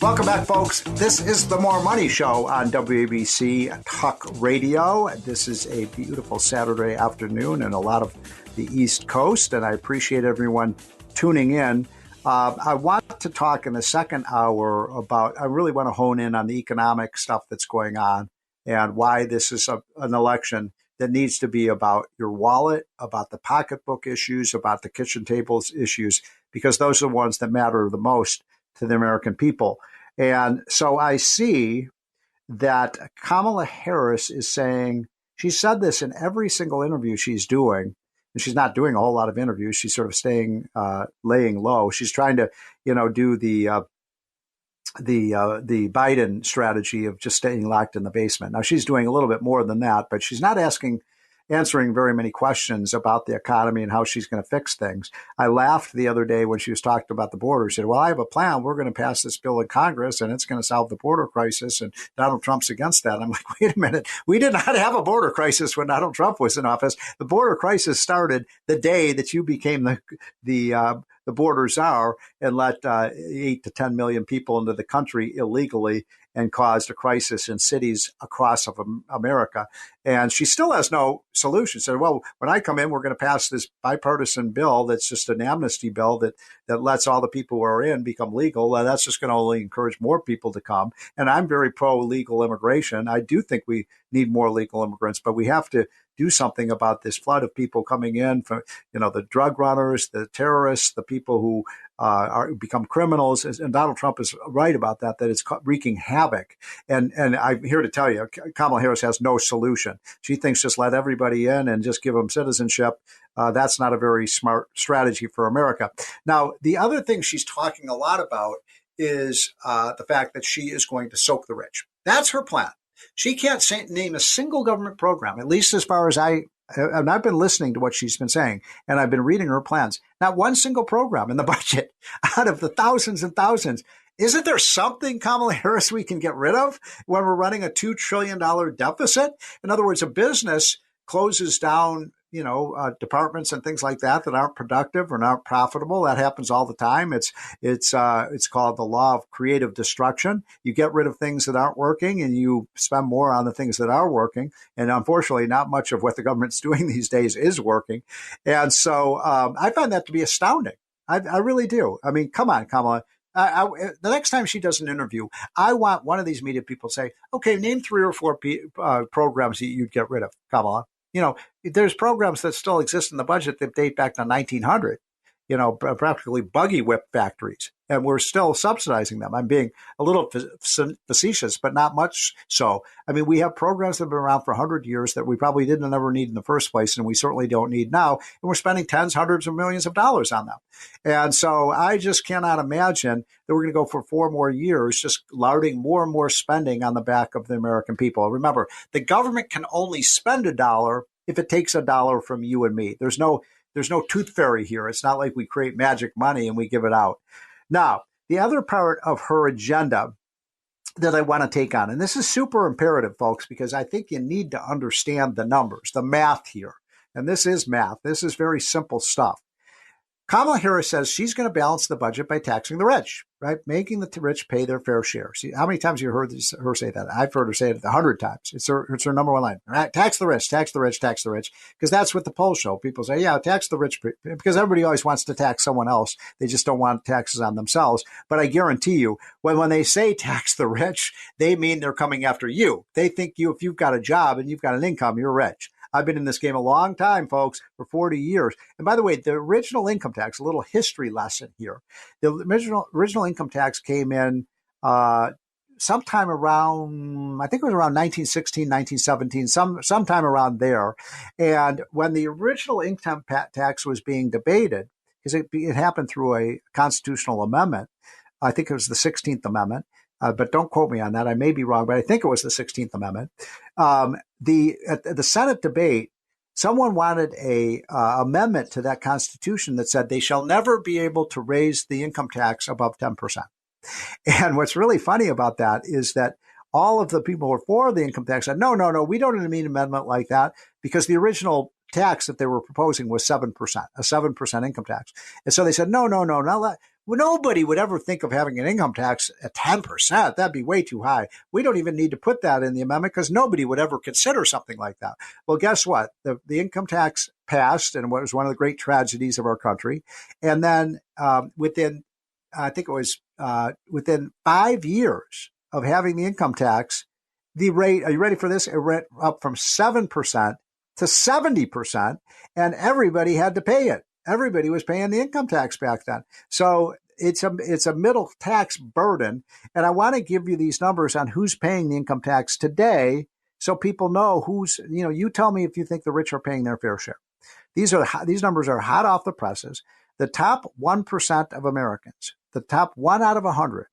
Welcome back, folks. This is the More Money Show on WABC Talk Radio. This is a beautiful Saturday afternoon in a lot of the East Coast, and I appreciate everyone tuning in. I want to talk in the second hour about, I really want to hone in on the economic stuff that's going on and why this is an election that needs to be about your wallet, about the pocketbook issues, about the kitchen tables issues, because those are the ones that matter the most to the American people. And so I see that Kamala Harris is saying, she said this in every single interview she's doing, and she's not doing a whole lot of interviews. She's sort of staying, laying low. She's trying to, do the Biden strategy of just staying locked in the basement. Now she's doing a little bit more than that, but she's not answering very many questions about the economy and how she's going to fix things. I laughed the other day when she was talking about the border. She said, well, I have a plan. We're going to pass this bill in Congress and it's going to solve the border crisis. And Donald Trump's against that. I'm like, wait a minute. We did not have a border crisis when Donald Trump was in office. The border crisis started the day that you became the border czar and let 8 to 10 million people into the country illegally and caused a crisis in cities across of America. And she still has no solution. She said, well, when I come in, we're going to pass this bipartisan bill that's just an amnesty bill that lets all the people who are in become legal. That's just going to only encourage more people to come. And I'm very pro-legal immigration. I do think we need more legal immigrants, but we have to do something about this flood of people coming in from, the drug runners, the terrorists, the people who become criminals. And Donald Trump is right about that it's wreaking havoc. And I'm here to tell you, Kamala Harris has no solution. She thinks just let everybody in and just give them citizenship. That's not a very smart strategy for America. Now, the other thing she's talking a lot about is the fact that she is going to soak the rich. That's her plan. She can't name a single government program, at least as far as I've been listening to what she's been saying, and I've been reading her plans. Not one single program in the budget out of the thousands and thousands. Isn't there something, Kamala Harris, we can get rid of when we're running a $2 trillion deficit? In other words, a business closes down, departments and things like that aren't productive or not profitable. That happens all the time. It's called the law of creative destruction. You get rid of things that aren't working and you spend more on the things that are working. And unfortunately, not much of what the government's doing these days is working. And so I find that to be astounding. I really do. I mean, come on, Kamala. The next time she does an interview, I want one of these media people to say, okay, name 3 or 4 programs that you'd get rid of, Kamala. There's programs that still exist in the budget that date back to 1900, practically buggy whip factories, and we're still subsidizing them. I'm being a little facetious, but not much so. I mean, we have programs that have been around for 100 years that we probably didn't ever need in the first place, and we certainly don't need now, and we're spending tens, hundreds of millions of dollars on them. And so I just cannot imagine that we're going to go for 4 more years just larding more and more spending on the back of the American people. Remember, the government can only spend $1 if it takes $1 from you and me. There's no tooth fairy here. It's not like we create magic money and we give it out. Now, the other part of her agenda that I want to take on, and this is super imperative, folks, because I think you need to understand the numbers, the math here. And this is math. This is very simple stuff. Kamala Harris says she's going to balance the budget by taxing the rich, right? Making the rich pay their fair share. See, how many times have you heard her say that? I've heard her say it 100 times. It's her number one line. Right? Tax the rich, tax the rich, tax the rich. Because that's what the polls show. People say, yeah, tax the rich, because everybody always wants to tax someone else. They just don't want taxes on themselves. But I guarantee you, when they say tax the rich, they mean they're coming after you. They think if you've got a job and you've got an income, you're rich. I've been in this game a long time, folks, for 40 years. And by the way, the original income tax, a little history lesson here. The original income tax came in sometime around, I think it was around 1916, 1917, sometime around there. And when the original income tax was being debated, because it happened through a constitutional amendment, I think it was the 16th Amendment, but don't quote me on that. I may be wrong, but I think it was the 16th Amendment. At the Senate debate, someone wanted a amendment to that Constitution that said they shall never be able to raise the income tax above 10%. And what's really funny about that is that all of the people who were for the income tax said, no, we don't need an amendment like that, because the original tax that they were proposing was 7%, a 7% income tax. And so they said, no, nobody would ever think of having an income tax at 10%. That'd be way too high. We don't even need to put that in the amendment because nobody would ever consider something like that. Well, guess what? The income tax passed, and it was one of the great tragedies of our country. And then within 5 years of having the income tax, the rate, are you ready for this? It went up from 7% to 70%, and everybody had to pay it. Everybody was paying the income tax back then. So it's a middle tax burden. And I want to give you these numbers on who's paying the income tax today so people know who's, you tell me if you think the rich are paying their fair share. These numbers are hot off the presses. The top 1% of Americans, the top 1 out of 100,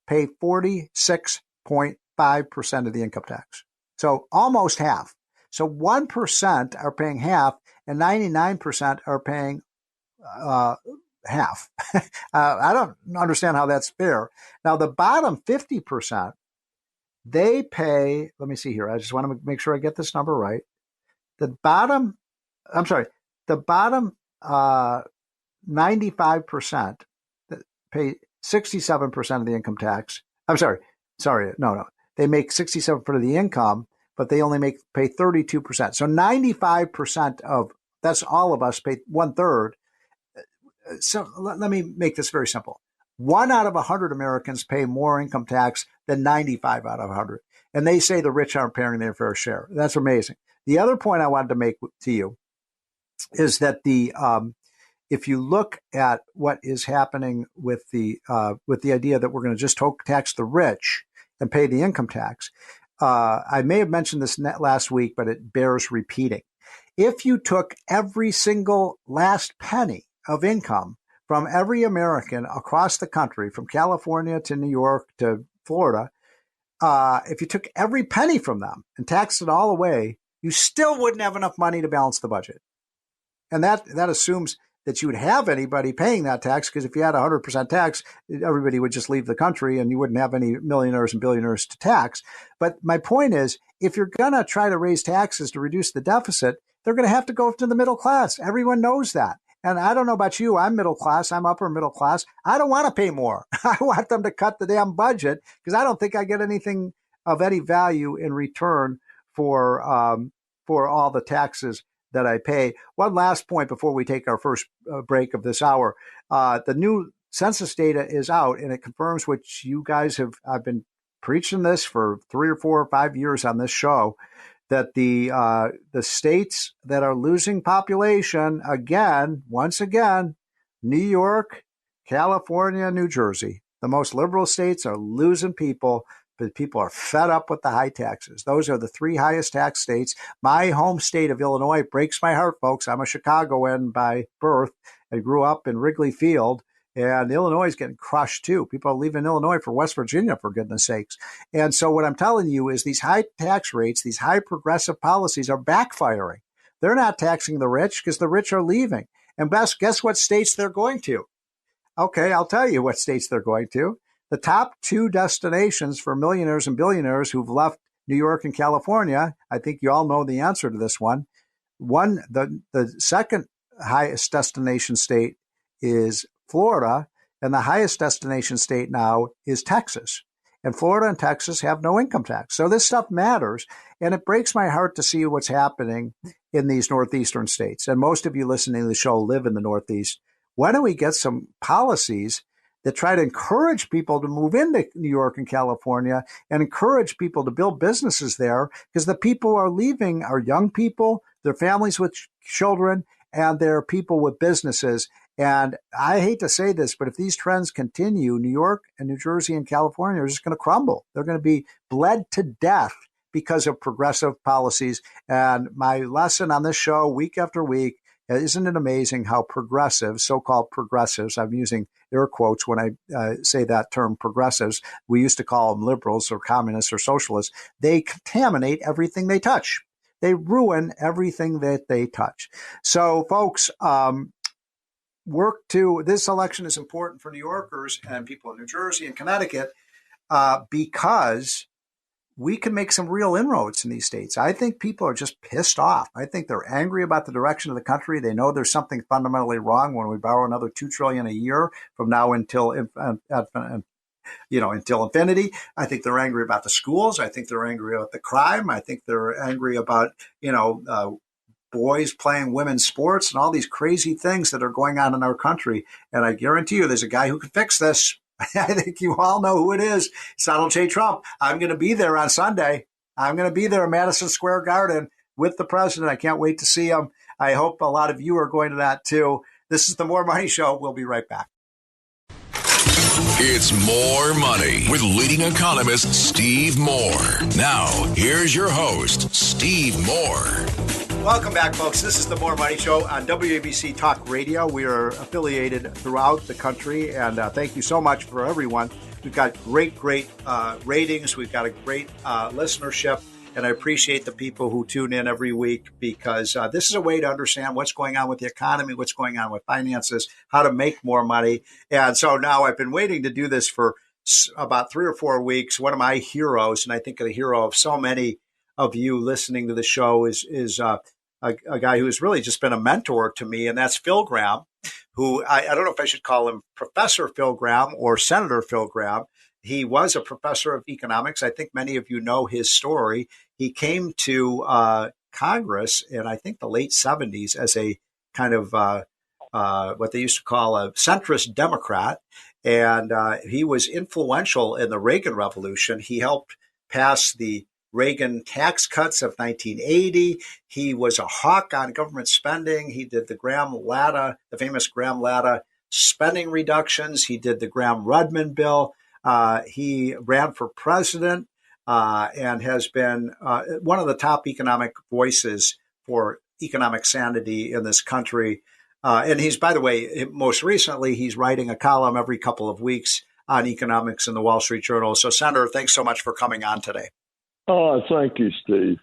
pay 46.5% of the income tax. So almost half. So 1% are paying half, and 99% are paying half. I don't understand how that's fair. Now, the bottom 50%, they pay, let me see here. I just want to make sure I get this number right. The bottom 95% pay 67% of the income tax. No. They make 67% of the income, but they only pay 32%. So 95% of, that's all of us, pay 1/3. So let me make this very simple. 1 out of 100 Americans pay more income tax than 95 out of 100. And they say the rich aren't paying their fair share. That's amazing. The other point I wanted to make to you is that if you look at what is happening with the idea that we're going to just tax the rich and pay the income tax, I may have mentioned this last week, but it bears repeating. If you took every single last penny of income from every American across the country, from California to New York to Florida, if you took every penny from them and taxed it all away, you still wouldn't have enough money to balance the budget. And that assumes that you would have anybody paying that tax, because if you had 100% tax, everybody would just leave the country and you wouldn't have any millionaires and billionaires to tax. But my point is, if you're going to try to raise taxes to reduce the deficit, they're going to have to go to the middle class. Everyone knows that. And I don't know about you. I'm middle class. I'm upper middle class. I don't want to pay more. I want them to cut the damn budget, because I don't think I get anything of any value in return for all the taxes that I pay. One last point before we take our first break of this hour. The new census data is out, and it confirms what you guys have. I've been preaching this for 3 or 4 or 5 years on this show, that the states that are losing population, once again, New York, California, New Jersey, the most liberal states are losing people, but people are fed up with the high taxes. Those are the 3 highest tax states. My home state of Illinois breaks my heart, folks. I'm a Chicagoan by birth. I grew up in Wrigley Field, and Illinois is getting crushed too. People are leaving Illinois for West Virginia, for goodness sakes. And so what I'm telling you is these high tax rates, these high progressive policies are backfiring. They're not taxing the rich because the rich are leaving. And guess what states they're going to? Okay, I'll tell you what states they're going to. The top 2 destinations for millionaires and billionaires who've left New York and California, I think you all know the answer to this one. The second highest destination state is Florida, and the highest destination state now is Texas. And Florida and Texas have no income tax. So this stuff matters, and it breaks my heart to see what's happening in these northeastern states. And most of you listening to the show live in the Northeast. Why don't we get some policies that try to encourage people to move into New York and California and encourage people to build businesses there? Because the people who are leaving are young people, they're families with children, and they're people with businesses. And I hate to say this, but if these trends continue, New York and New Jersey and California are just going to crumble. They're going to be bled to death because of progressive policies. And my lesson on this show week after week, isn't it amazing how progressives, so-called progressives, I'm using air quotes when I say that term, progressives, we used to call them liberals or communists or socialists, they contaminate everything they touch. They ruin everything that they touch. So, folks, this election is important for New Yorkers and people in New Jersey and Connecticut because we can make some real inroads in these states. I think people are just pissed off. I think they're angry about the direction of the country. They know there's something fundamentally wrong when we borrow another $2 trillion a year from now until infinity. I think they're angry about the schools. I think they're angry about the crime. I think they're angry about, boys playing women's sports and all these crazy things that are going on in our country. And I guarantee you there's a guy who can fix this. I think you all know who it is. It's Donald J. Trump. I'm going to be there on Sunday. I'm going to be there in Madison Square Garden with the president. I can't wait to see him. I hope a lot of you are going to that too. This is the More Money Show. We'll be right back. It's More Money with leading economist Steve Moore. Now, here's your host, Steve Moore. Welcome back, folks. This is the More Money Show on WABC Talk Radio. We are affiliated throughout the country, and thank you so much for everyone. We've got great ratings. We've got a great listenership, and I appreciate the people who tune in every week because this is a way to understand what's going on with the economy, what's going on with finances, how to make more money. And so now I've been waiting to do this for about 3 or 4 weeks. One of my heroes, and I think the hero of so many of you listening to the show, is a guy who has really just been a mentor to me, and that's Phil Gramm, who I don't know if I should call him Professor Phil Gramm or Senator Phil Gramm. He was a professor of economics. I think many of you know his story. He came to Congress in, I think, the late 70s as a kind of what they used to call a centrist Democrat. And he was influential in the Reagan Revolution. He helped pass the Reagan tax cuts of 1980. He was a hawk on government spending. He did the Gramm-Latta, the famous Gramm-Latta spending reductions. He did the Gramm-Rudman bill. He ran for president and has been one of the top economic voices for economic sanity in this country. And he's, by the way, most recently, he's writing a column every couple of weeks on economics in the Wall Street Journal. So, Senator, thanks so much for coming on today. Oh, thank you, Steve.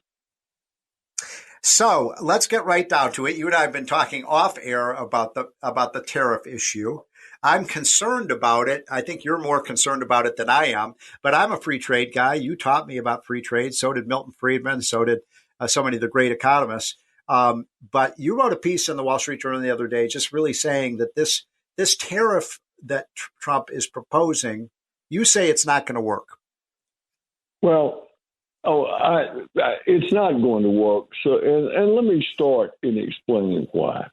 So let's get right down to it. You and I have been talking off air about the tariff issue. I'm concerned about it. I think you're more concerned about it than I am, but I'm a free trade guy. You taught me about free trade. So did Milton Friedman. So did so many of the great economists. But you wrote a piece in the Wall Street Journal the other day just really saying that this tariff that Trump is proposing, you say it's not going to work. Well, it's not going to work. So, and let me start in explaining why.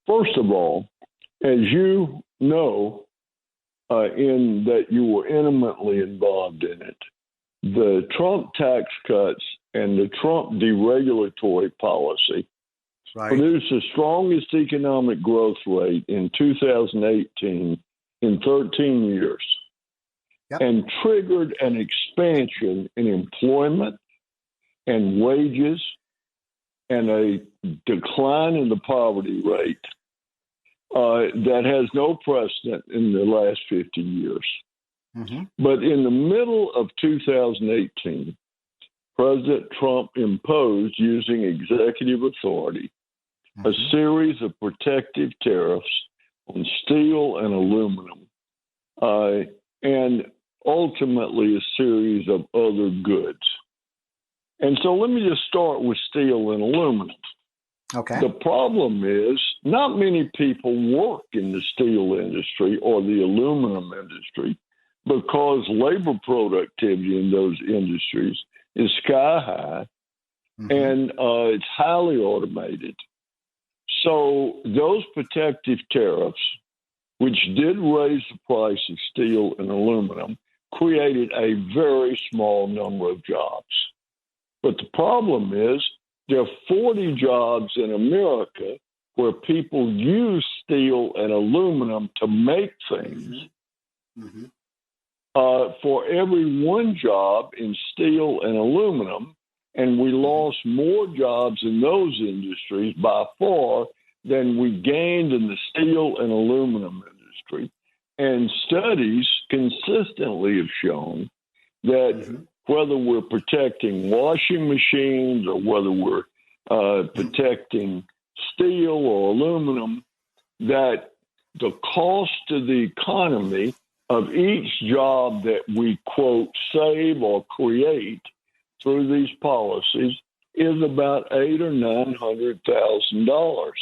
First of all, as you know, in that you were intimately involved in it, the Trump tax cuts and the Trump deregulatory policy produced the strongest economic growth rate in 2018 in 13 years. Yep. And triggered an expansion in employment and wages and a decline in the poverty rate that has no precedent in the last 50 years. Mm-hmm. But in the middle of 2018, President Trump imposed, using executive authority, a series of protective tariffs on steel and aluminum, and ultimately a series of other goods. And so let me just start with steel and aluminum. Okay. The problem is not many people work in the steel industry or the aluminum industry because labor productivity in those industries is sky high, and it's highly automated. So those protective tariffs, which did raise the price of steel and aluminum, created a very small number of jobs. But the problem is there are 40 jobs in America where people use steel and aluminum to make things. For every one job in steel and aluminum, and we lost more jobs in those industries by far than we gained in the steel and aluminum industry. And studies consistently have shown that whether we're protecting washing machines or whether we're protecting steel or aluminum, that the cost to the economy of each job that we, quote, save or create through these policies is about $800,000 or $900,000.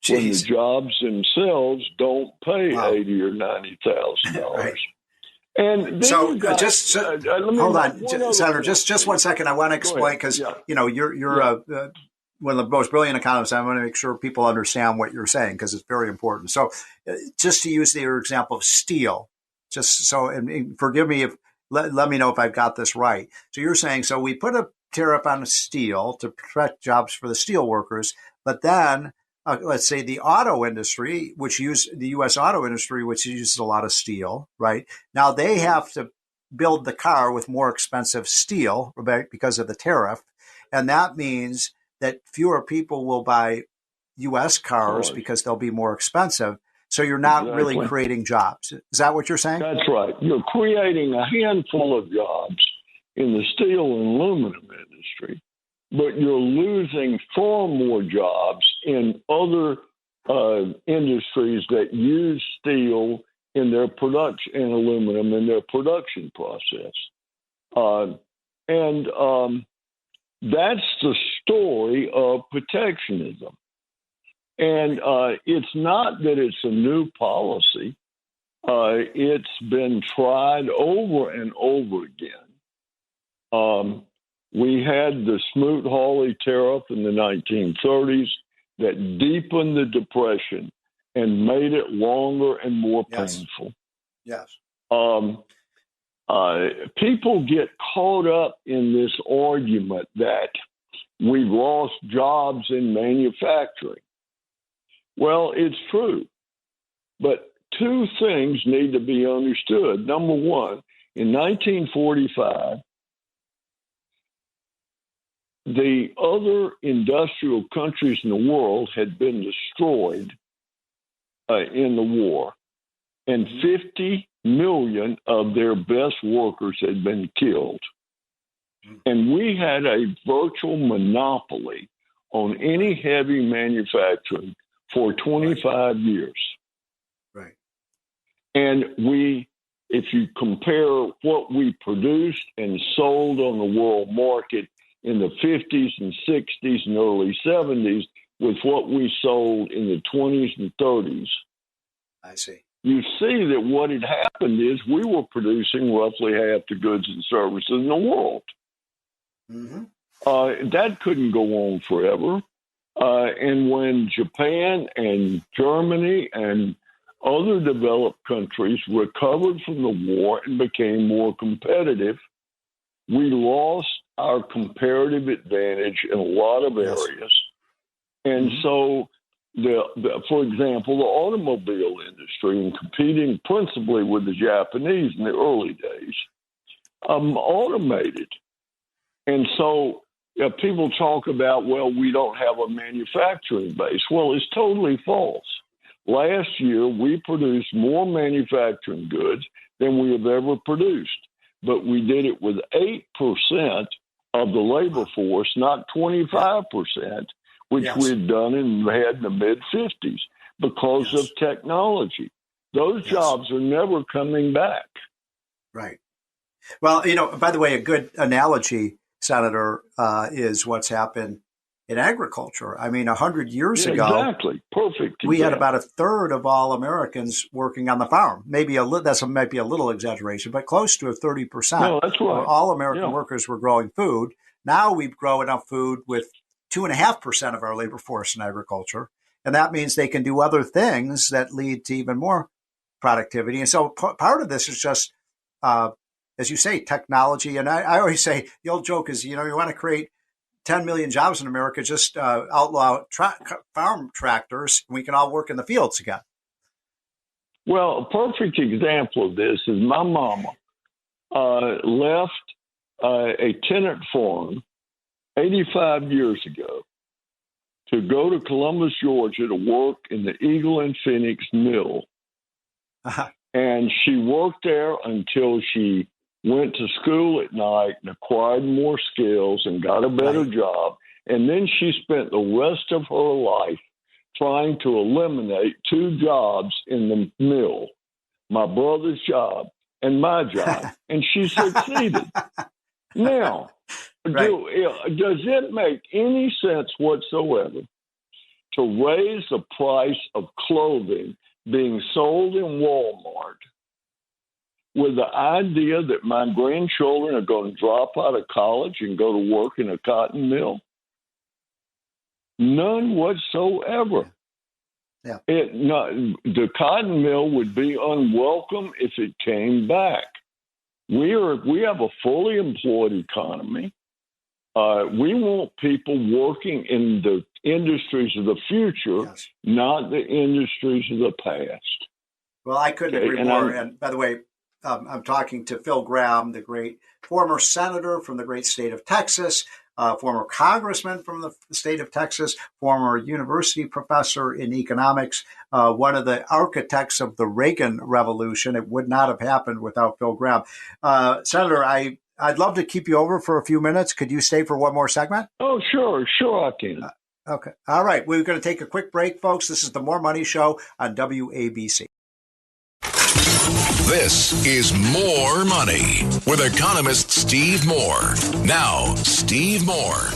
When the jobs themselves don't pay $80,000 or $90,000. Right. And so hold on, Senator, just 1 second. I want to explain because you know you're one of the most brilliant economists. I want to make sure people understand what you're saying because it's very important. So, just to use your example of steel, just so and forgive me if let me know if I've got this right. So you're saying we put a tariff on steel to protect jobs for the steel workers. But then, let's say the auto industry, the U.S. auto industry, which uses a lot of steel, right? Now they have to build the car with more expensive steel, right, because of the tariff. And that means that fewer people will buy U.S. cars because they'll be more expensive. So you're not really creating jobs. Is that what you're saying? That's right. You're creating a handful of jobs in the steel and aluminum industry, but you're losing far more jobs in other industries that use steel in their production and aluminum in their production process. That's the story of protectionism. And it's not that it's a new policy. It's been tried over and over again. We had the Smoot-Hawley tariff in the 1930s that deepened the Depression and made it longer and more painful. Yes. People get caught up in this argument that we've lost jobs in manufacturing. Well, it's true. But two things need to be understood. Number one, in 1945, the other industrial countries in the world had been destroyed in the war, and 50 million of their best workers had been killed. And we had a virtual monopoly on any heavy manufacturing for 25 years. Right. And if you compare what we produced and sold on the world market in the 50s and 60s and early 70s with what we sold in the 20s and 30s, I see. You see that what had happened is we were producing roughly half the goods and services in the world. Mm-hmm. That couldn't go on forever. And when Japan and Germany and other developed countries recovered from the war and became more competitive, we lost our comparative advantage in a lot of areas. And so, for example, the automobile industry, and competing principally with the Japanese in the early days, automated. And so people talk about, well, we don't have a manufacturing base. Well, it's totally false. Last year, we produced more manufacturing goods than we have ever produced. But we did it with 8% of the labor force, not 25%, which we had done and had in the mid-50s because of technology. Those jobs are never coming back. Right. Well, by the way, a good analogy, Senator, is what's happened in agriculture. I mean, 100 years ago, exactly, perfect. We had about a third of all Americans working on the farm. Maybe that might be a little exaggeration, but close to 30%. No, that's right. All American workers were growing food. Now we grow enough food with 2.5% of our labor force in agriculture, and that means they can do other things that lead to even more productivity. And so part of this is just, as you say, technology. And I always say the old joke is, you want to create 10 million jobs in America, just outlaw farm tractors, and we can all work in the fields again. Well, a perfect example of this is my mama left a tenant farm 85 years ago to go to Columbus, Georgia to work in the Eagle and Phoenix mill. And she worked there until she went to school at night and acquired more skills and got a better job. And then she spent the rest of her life trying to eliminate two jobs in the mill, my brother's job and my job. And she succeeded. Now, does it make any sense whatsoever to raise the price of clothing being sold in Walmart with the idea that my grandchildren are going to drop out of college and go to work in a cotton mill? None whatsoever. Yeah. The cotton mill would be unwelcome if it came back. We have a fully employed economy. We want people working in the industries of the future, Yes. not the industries of the past. Well, I couldn't agree more. And by the way, I'm talking to Phil Gramm, the great former senator from the great state of Texas, former congressman from the state of Texas, former university professor in economics, one of the architects of the Reagan Revolution. It would not have happened without Phil Gramm. Senator, I'd love to keep you over for a few minutes. Could you stay for one more segment? Oh, sure I can. Okay. All right. We're going to take a quick break, folks. This is the More Money Show on WABC. This is More Money with economist Steve Moore. Now, Steve Moore.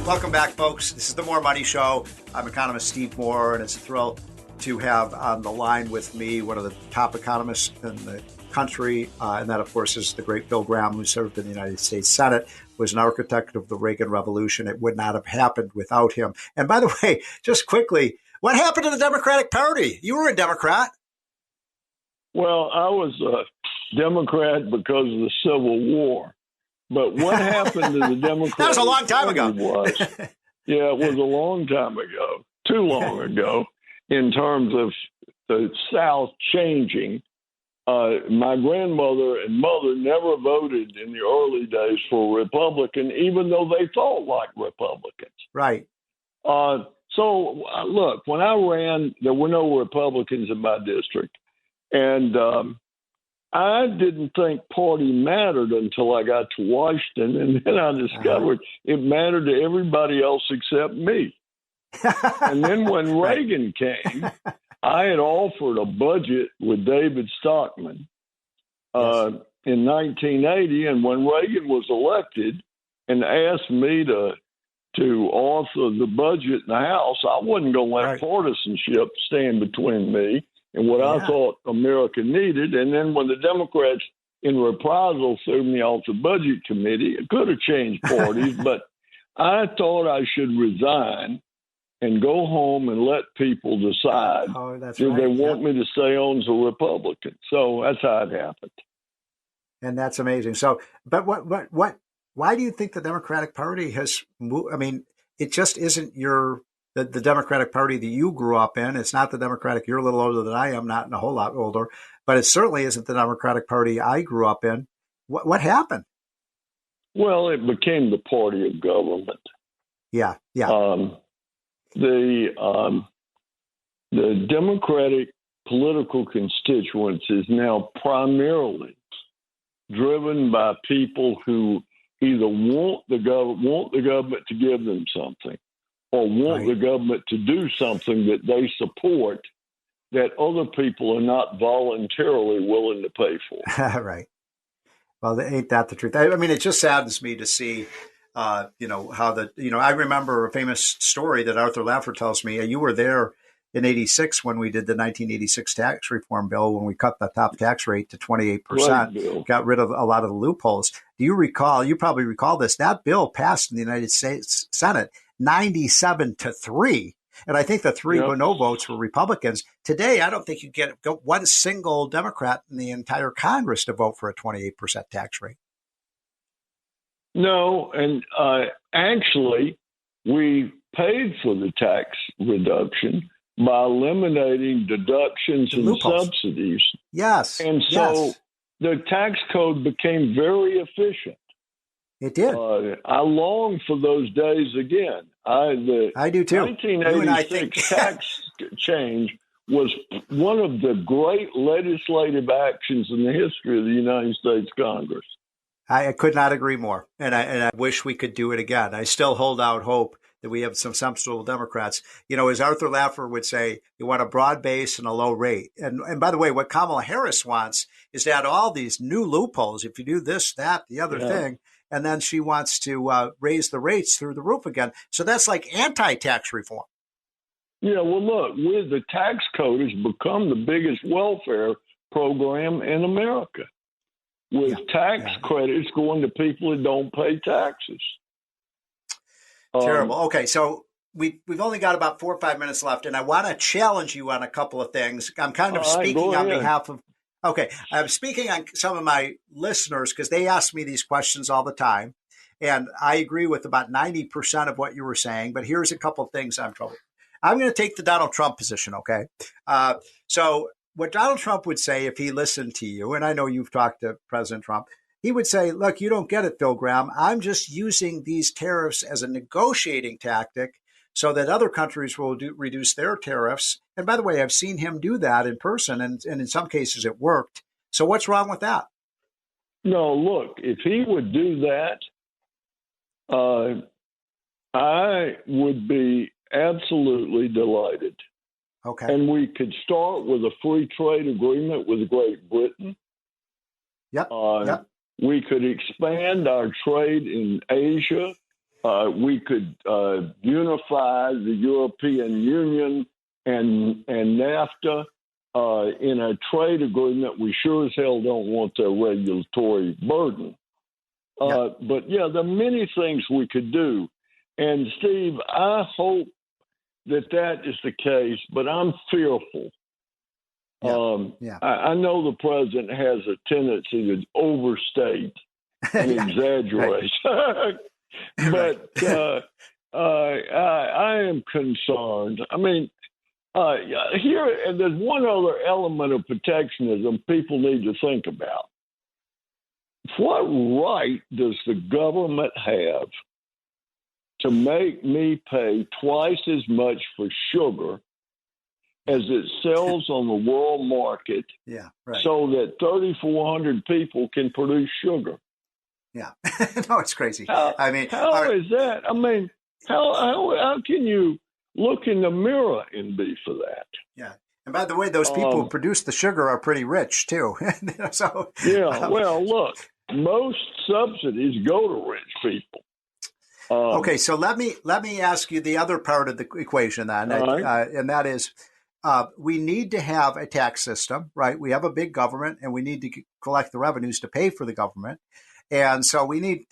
Welcome back, folks. This is the More Money Show. I'm economist Steve Moore, and it's a thrill to have on the line with me one of the top economists in the country, and that, of course, is the great Phil Gramm, who served in the United States Senate, was an architect of the Reagan Revolution. It would not have happened without him. And by the way, just quickly, what happened to the Democratic Party? You were a Democrat. Well, I was a Democrat because of the Civil War. But what happened to the Democratic That was a long time ago. Yeah, it was a long time ago, too long ago, in terms of the South changing. My grandmother and mother never voted in the early days for a Republican, even though they thought like Republicans. Right. So, look, when I ran, there were no Republicans in my district. And I didn't think party mattered until I got to Washington, and then I discovered it mattered to everybody else except me. And then when Reagan came, I had offered a budget with David Stockman in 1980, and when Reagan was elected and asked me to author the budget in the House, I wasn't going to let partisanship stand between me and what I thought America needed. And then when the Democrats, in reprisal, threw me off the budget committee, it could have changed parties, but I thought I should resign and go home and let people decide do they want me to stay on as a Republican. So that's how it happened. And that's amazing. So, but why do you think the Democratic Party has moved? I mean, it just isn't the Democratic Party that you grew up in. It's not the Democratic. You're a little older than I am, not a whole lot older, but it certainly isn't the Democratic Party I grew up in. What happened? Well, it became the party of government. Yeah. The Democratic political constituents is now primarily driven by people who either want the government to give them something, or want the government to do something that they support that other people are not voluntarily willing to pay for. Right. Well, ain't that the truth? I mean, it just saddens me to see, how I remember a famous story that Arthur Laffer tells me. You were there in 86 when we did the 1986 tax reform bill, when we cut the top tax rate to 28%, got rid of a lot of the loopholes. Do you recall, you probably recall this, that bill passed in the United States Senate 97-3. And I think the three no votes were Republicans. Today, I don't think you get one single Democrat in the entire Congress to vote for a 28% tax rate. No, and actually, we paid for the tax reduction by eliminating deductions and subsidies. Yes. And so the tax code became very efficient. It did. I long for those days again. I do too. 1986 tax change was one of the great legislative actions in the history of the United States Congress. I could not agree more, and I wish we could do it again. I still hold out hope that we have some sensible Democrats. You know, as Arthur Laffer would say, you want a broad base and a low rate. And by the way, what Kamala Harris wants is to add all these new loopholes. If you do this, that, the other thing, and then she wants to raise the rates through the roof again. So that's like anti-tax reform. Yeah, well, look, the tax code has become the biggest welfare program in America, with tax credits going to people that don't pay taxes. Terrible. Okay, so we've only got about 4 or 5 minutes left, and I want to challenge you on a couple of things. I'm kind of speaking on behalf of. Okay, I'm speaking on some of my listeners because they ask me these questions all the time, And I agree with about 90% of what you were saying, but here's a couple of things I'm troubled. I'm going to take the Donald Trump position, okay? So what Donald Trump would say if he listened to you, and I know you've talked to President Trump, he would say, look, you don't get it, Phil Gramm. I'm just using these tariffs as a negotiating tactic so that other countries will reduce their tariffs. And by the way, I've seen him do that in person, and in some cases it worked. So what's wrong with that? No, look, if he would do that, I would be absolutely delighted. Okay. And we could start with a free trade agreement with Great Britain. Yep. We could expand our trade in Asia. We could unify the European Union and NAFTA in a trade agreement. We sure as hell don't want the regulatory burden. But, yeah, there are many things we could do. And, Steve, I hope that is the case, but I'm fearful. I know the president has a tendency to overstate and exaggerate. But I am concerned. I mean, here, and there's one other element of protectionism people need to think about. What right does the government have to make me pay twice as much for sugar as it sells on the world market so that 3,400 people can produce sugar? Yeah. No, it's crazy. How is that? I mean, how can you look in the mirror and be for that? Yeah. And by the way, those people who produce the sugar are pretty rich too. Well, look, most subsidies go to rich people. Okay, so let me ask you the other part of the equation then, and that is we need to have a tax system, right? We have a big government, and we need to collect the revenues to pay for the government. And so we need,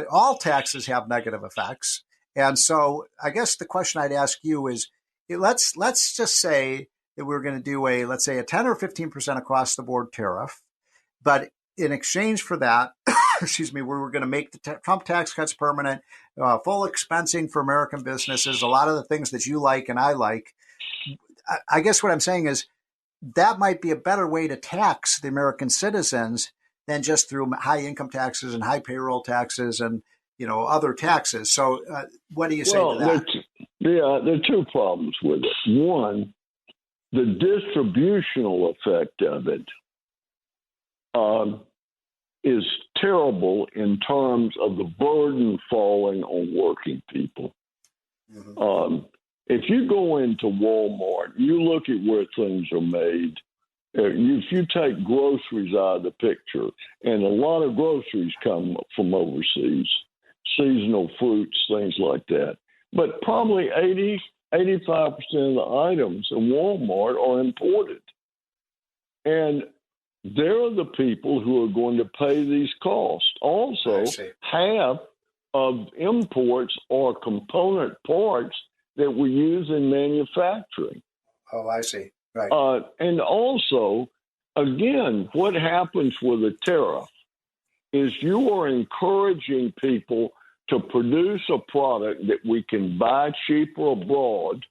all taxes have negative effects. And so I guess the question I'd ask you is, let's just say that we're going to do let's say a 10 or 15% across the board tariff, but in exchange for that, we're going to make the Trump tax cuts permanent, full expensing for American businesses, a lot of the things that you like and I like. I guess what I'm saying is that might be a better way to tax the American citizens than just through high income taxes and high payroll taxes and, other taxes. So what do you say to that? There are two problems with it. One, the distributional effect of it is terrible in terms of the burden falling on working people. Mm-hmm. If you go into Walmart, you look at where things are made. If you take groceries out of the picture, and a lot of groceries come from overseas, seasonal fruits, things like that. But probably 85% of the items in Walmart are imported. And they're the people who are going to pay these costs. Also, half of imports are component parts that we use in manufacturing. Oh, I see. Right. And also, again, what happens with a tariff is you are encouraging people to produce a product that we can buy cheaper abroad,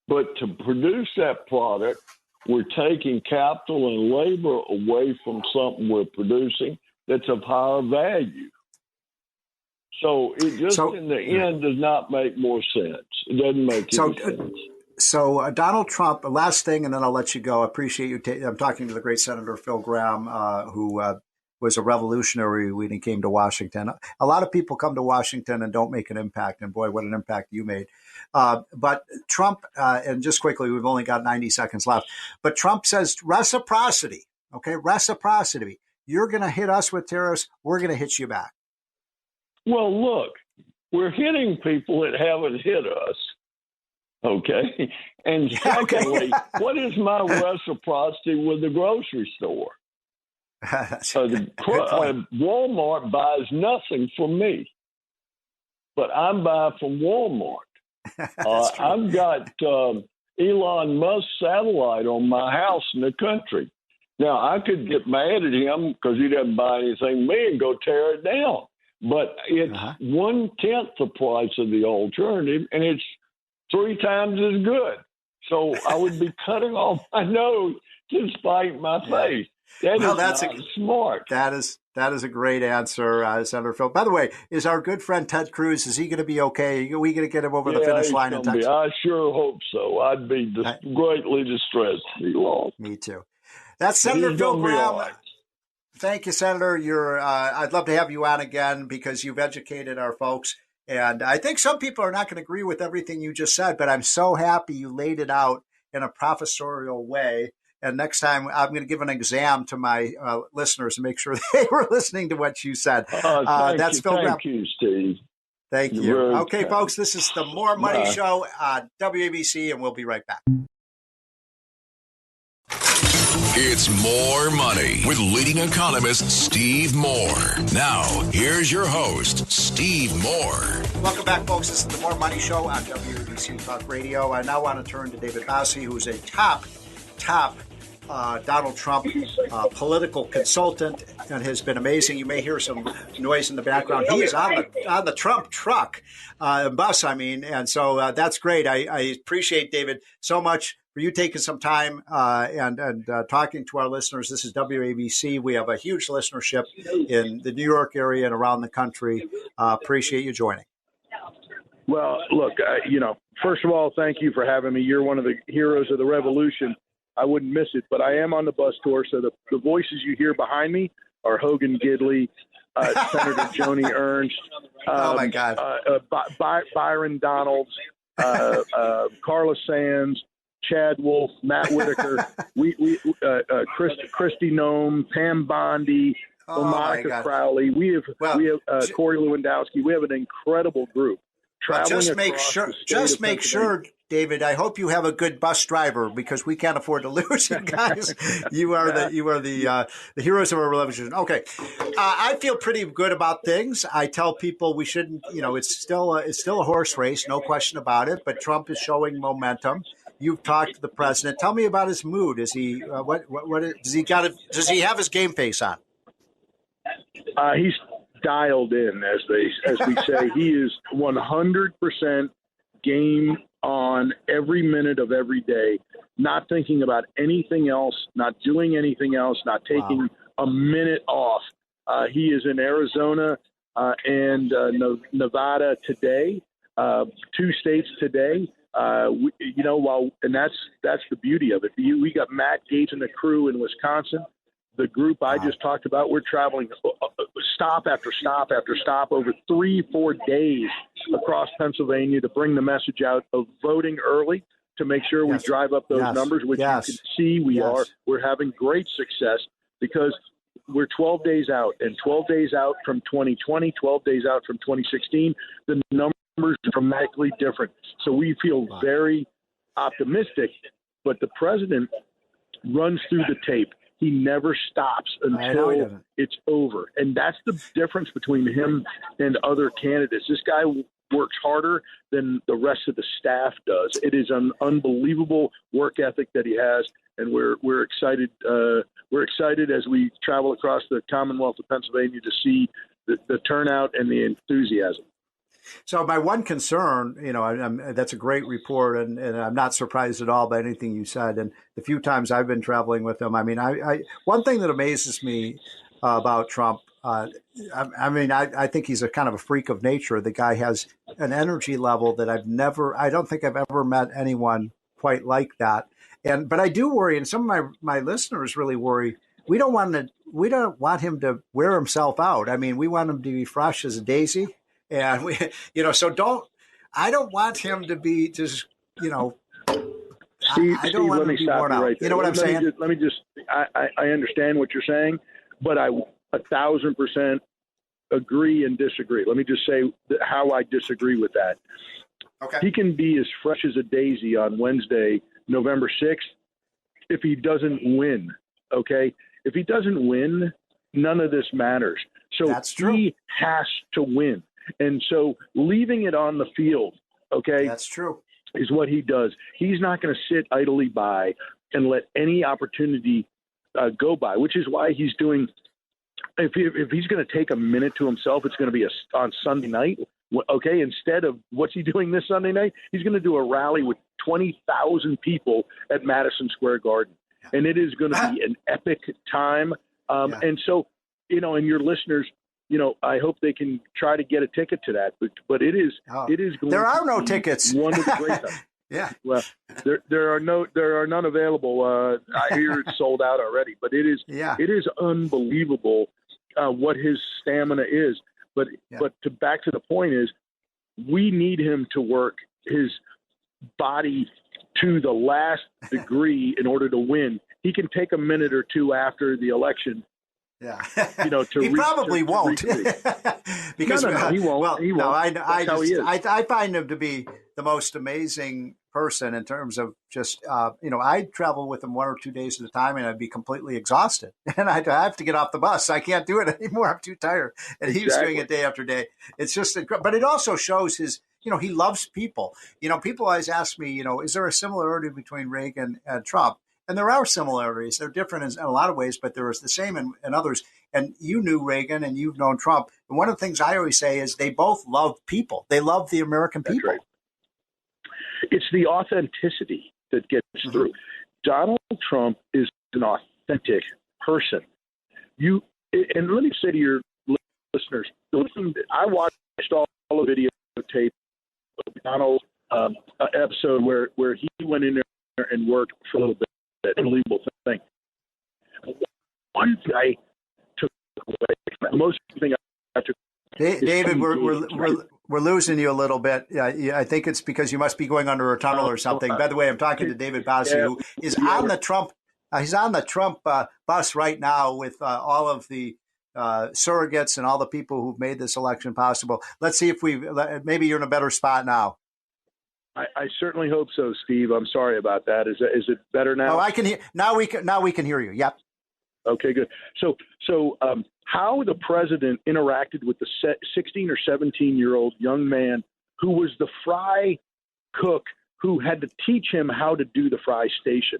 but to produce that product, we're taking capital and labor away from something we're producing that's of higher value. So it just, in the end, does not make more sense. It doesn't make any sense. So Donald Trump, last thing, and then I'll let you go. I appreciate you. I'm talking to the great Senator Phil Gramm, who was a revolutionary when he came to Washington. A lot of people come to Washington and don't make an impact, and boy, what an impact you made. But Trump, and just quickly, we've only got 90 seconds left, but Trump says reciprocity, okay? Reciprocity. You're going to hit us with tariffs. We're going to hit you back. Well, look, we're hitting people that haven't hit us. Okay. And secondly, what is my reciprocity with the grocery store? Walmart buys nothing from me, but I buy from Walmart. I've got Elon Musk's satellite on my house in the country. Now, I could get mad at him because he doesn't buy anything from me and go tear it down. but it's 1/10 the price of the alternative, and it's 3 times as good. So I would be cutting off my nose to spite my face. That's smart. That is a great answer, Senator Phil. By the way, is our good friend Ted Cruz, is he going to be okay? Are we going to get him over the finish line in Texas? I sure hope so. I'd be greatly distressed if he lost. Me too. That's Senator Phil Gramm. Right. Thank you, Senator. I'd love to have you on again because you've educated our folks. And I think some people are not going to agree with everything you just said, but I'm so happy you laid it out in a professorial way. And next time I'm going to give an exam to my listeners and make sure they were listening to what you said. That's Phil Gramm. Thank you, Steve. Thank you. Okay, folks, this is the More Money Show on WABC, and we'll be right back. It's More Money with leading economist Steve Moore. Now, here's your host, Steve Moore. Welcome back, folks. This is the More Money Show on WABC Talk Radio. I now want to turn to David Bossie, who's a top Donald Trump political consultant, and has been amazing. You may hear some noise in the background. He is on the Trump truck, bus, and so that's great. I appreciate, David, so much for you taking some time and talking to our listeners. This is WABC. We have a huge listenership in the New York area and around the country. Appreciate you joining. Well, look, first of all, thank you for having me. You're one of the heroes of the revolution. I wouldn't miss it, but I am on the bus tour, so the voices you hear behind me are Hogan Gidley, Senator Joni Ernst, oh my God, Byron Donalds, Carla Sands, Chad Wolf, Matt Whitaker, Kristi Noem, Pam Bondi, Monica Crowley. We have Corey Lewandowski. We have an incredible group. Just make sure, David. I hope you have a good bus driver because we can't afford to lose you guys. You are the heroes of our revolution. Okay, I feel pretty good about things. I tell people we shouldn't. It's still a horse race, no question about it. But Trump is showing momentum. You've talked to the president. Tell me about his mood. Is he does he have his game face on? He's dialed in, as we say. He is 100% game on every minute of every day, not thinking about anything else, not doing anything else, not taking a minute off. He is in Arizona and Nevada today, 2 states today. That's the beauty of it. We got Matt Gaetz and the crew in Wisconsin. The group I just talked about, we're traveling stop after stop after stop over 3-4 days across Pennsylvania to bring the message out of voting early to make sure we drive up those numbers, which you can see we're having great success because we're 12 days out, and 12 days out from 2020, 12 days out from 2016, the numbers are dramatically different. So we feel very optimistic, but the president runs through the tape. He never stops until it's over. And that's the difference between him and other candidates. This guy works harder than the rest of the staff does. It is an unbelievable work ethic that he has, and we're excited. We're excited as we travel across the Commonwealth of Pennsylvania to see the turnout and the enthusiasm. So my one concern, that's a great report, and I'm not surprised at all by anything you said. And the few times I've been traveling with him, I one thing that amazes me about Trump, I think he's a kind of a freak of nature. The guy has an energy level that I don't think I've ever met anyone quite like that. But I do worry, and some of my listeners really worry. We don't want him to wear himself out. We want him to be fresh as a daisy. And I don't want him to be just, Steve, I don't want him to be worn out. Right there. You know what I'm saying? I understand what you're saying, but I 1,000% agree and disagree. Let me just say how I disagree with that. Okay. He can be as fresh as a daisy on Wednesday, November 6th, if he doesn't win. Okay. If he doesn't win, none of this matters. So that's true. He has to win. And so leaving it on the field, okay, that's true, is what he does. He's not going to sit idly by and let any opportunity go by, which is why he's doing if he's going to take a minute to himself, it's going to be on Sunday night. Okay, instead of what's he doing this Sunday night? He's going to do a rally with 20,000 people at Madison Square Garden, and it is going to be an epic time. And so, and your listeners, I hope they can try to get a ticket to that. But it is going. There are no tickets. One of the great times. Yeah. Well, there are none available. I hear it's sold out already, but it is unbelievable what his stamina is. But back to the point is, we need him to work his body to the last degree in order to win. He can take a minute or two after the election. Yeah, he probably won't. Because no, he won't. Well, he won't. No, I find him to be the most amazing person in terms of just I'd travel with him 1 or 2 days at a time, and I'd be completely exhausted, and I'd have to get off the bus. I can't do it anymore. I'm too tired. And he was doing it day after day. It's just, but it also shows his. He loves people. People always ask me, is there a similarity between Reagan and Trump? And there are similarities. They're different in a lot of ways, but there is the same in others. And you knew Reagan and you've known Trump. And one of the things I always say is they both love people. They love the American people. That's right. It's the authenticity that gets through. Donald Trump is an authentic person. And let me say to your listeners, I watched all the videotape of Donald's episode where he went in there and worked for a little bit. Unbelievable thing. One thing I took away, the most thing I took. David, we're losing you a little bit. I think it's because you must be going under a tunnel or something. By the way, I'm talking to David Bossie, who is on the Trump. He's on the Trump bus right now with all of the surrogates and all the people who've made this election possible. Let's see if maybe you're in a better spot now. I certainly hope so, Steve. I'm sorry about that. Is it better now? Oh, I can hear now. We can hear you. Yep. Okay, good. So how the president interacted with the 16 or 17-year-old young man who was the fry cook who had to teach him how to do the fry station.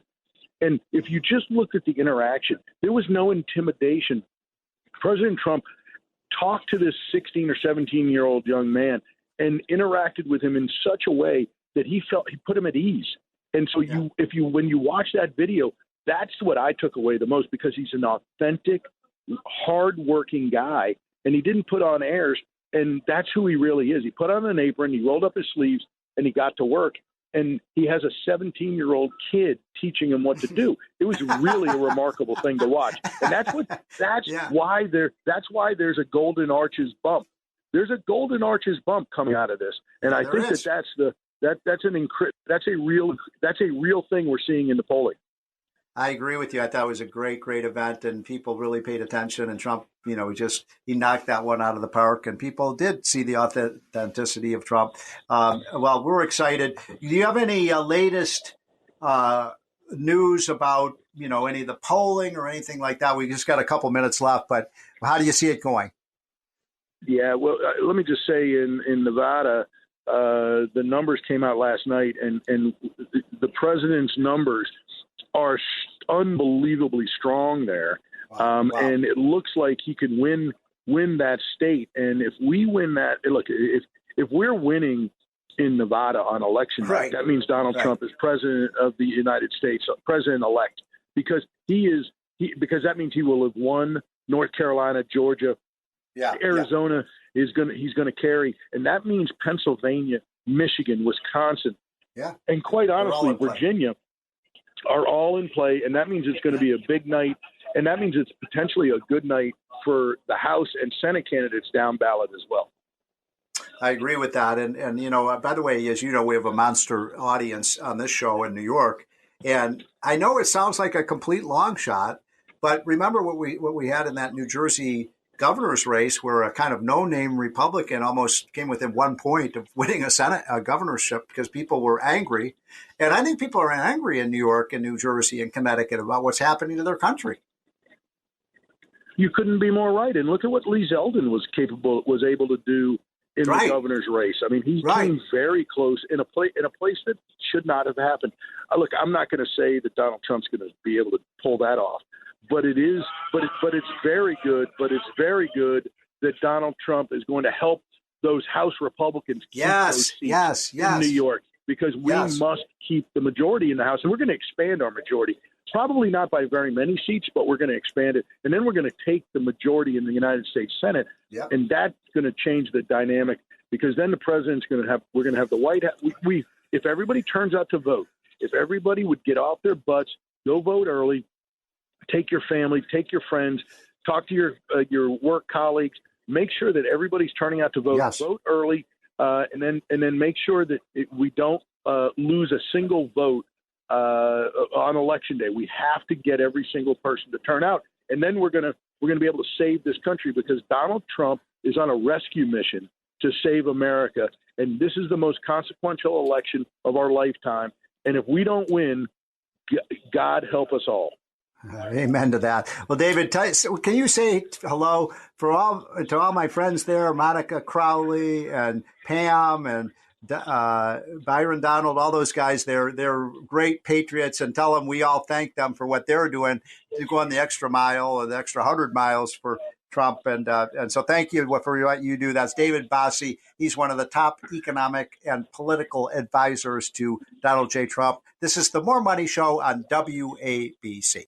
And if you just looked at the interaction, there was no intimidation. President Trump talked to this 16 or 17-year-old young man and interacted with him in such a way that he put him at ease. And so when you watch that video, that's what I took away the most, because he's an authentic, hardworking guy, and he didn't put on airs, and that's who he really is. He put on an apron, he rolled up his sleeves, and he got to work. And he has a 17-year-old kid teaching him what to do. It was really a remarkable thing to watch, and that's why there's a Golden Arches bump. There's a Golden Arches bump coming out of this, and I think that's a real thing we're seeing in the polling. I agree with you. I thought it was a great event, and people really paid attention. And Trump, he knocked that one out of the park, and people did see the authenticity of Trump. Well, we're excited. Do you have any latest news about any of the polling or anything like that? We just got a couple minutes left, but how do you see it going? Yeah, well, let me just say in Nevada, the numbers came out last night, and the president's numbers are unbelievably strong there. Wow. And it looks like he could win that state. And if we win that, look, if we're winning in Nevada on election night, that means Donald Trump is president of the United States, president-elect, because because that means he will have won North Carolina, Georgia, Arizona. He's going to carry, and that means Pennsylvania, Michigan, Wisconsin, and quite honestly, Virginia are all in play, and that means it's going to be a big night, and that means it's potentially a good night for the House and Senate candidates down ballot as well. I agree with that, and by the way, as you know, we have a monster audience on this show in New York, and I know it sounds like a complete long shot, but remember what we had in that New Jersey governor's race, where a kind of no-name Republican almost came within 1 point of winning a governorship because people were angry. And I think people are angry in New York and New Jersey and Connecticut about what's happening to their country. You couldn't be more right. And look at what Lee Zeldin was able to do in the governor's race. I mean, he came very close in a place that should not have happened. Look, I'm not going to say that Donald Trump's going to be able to pull that off, but it's very good. But it's very good that Donald Trump is going to help those House Republicans keep those seats in New York, because we must keep the majority in the House, and we're going to expand our majority. Probably not by very many seats, but we're going to expand it, and then we're going to take the majority in the United States Senate, and that's going to change the dynamic, because then the president's going to have, we're going to have the White House. If everybody turns out to vote, if everybody would get off their butts, go vote early, take your family, take your friends, talk to your work colleagues, make sure that everybody's turning out to vote. Vote early, and then make sure that we don't lose a single vote on election day. We have to get every single person to turn out, and then we're gonna be able to save this country, because Donald Trump is on a rescue mission to save America, and this is the most consequential election of our lifetime. And if we don't win, God help us all. Amen to that. Well, David, can you say hello to all my friends there, Monica Crowley and Pam and Byron Donald, all those guys. They're great patriots, and tell them we all thank them for what they're doing to go on the extra mile or the extra 100 miles for Trump. And so thank you for what you do. That's David Bossie. He's one of the top economic and political advisors to Donald J. Trump. This is the More Money Show on WABC.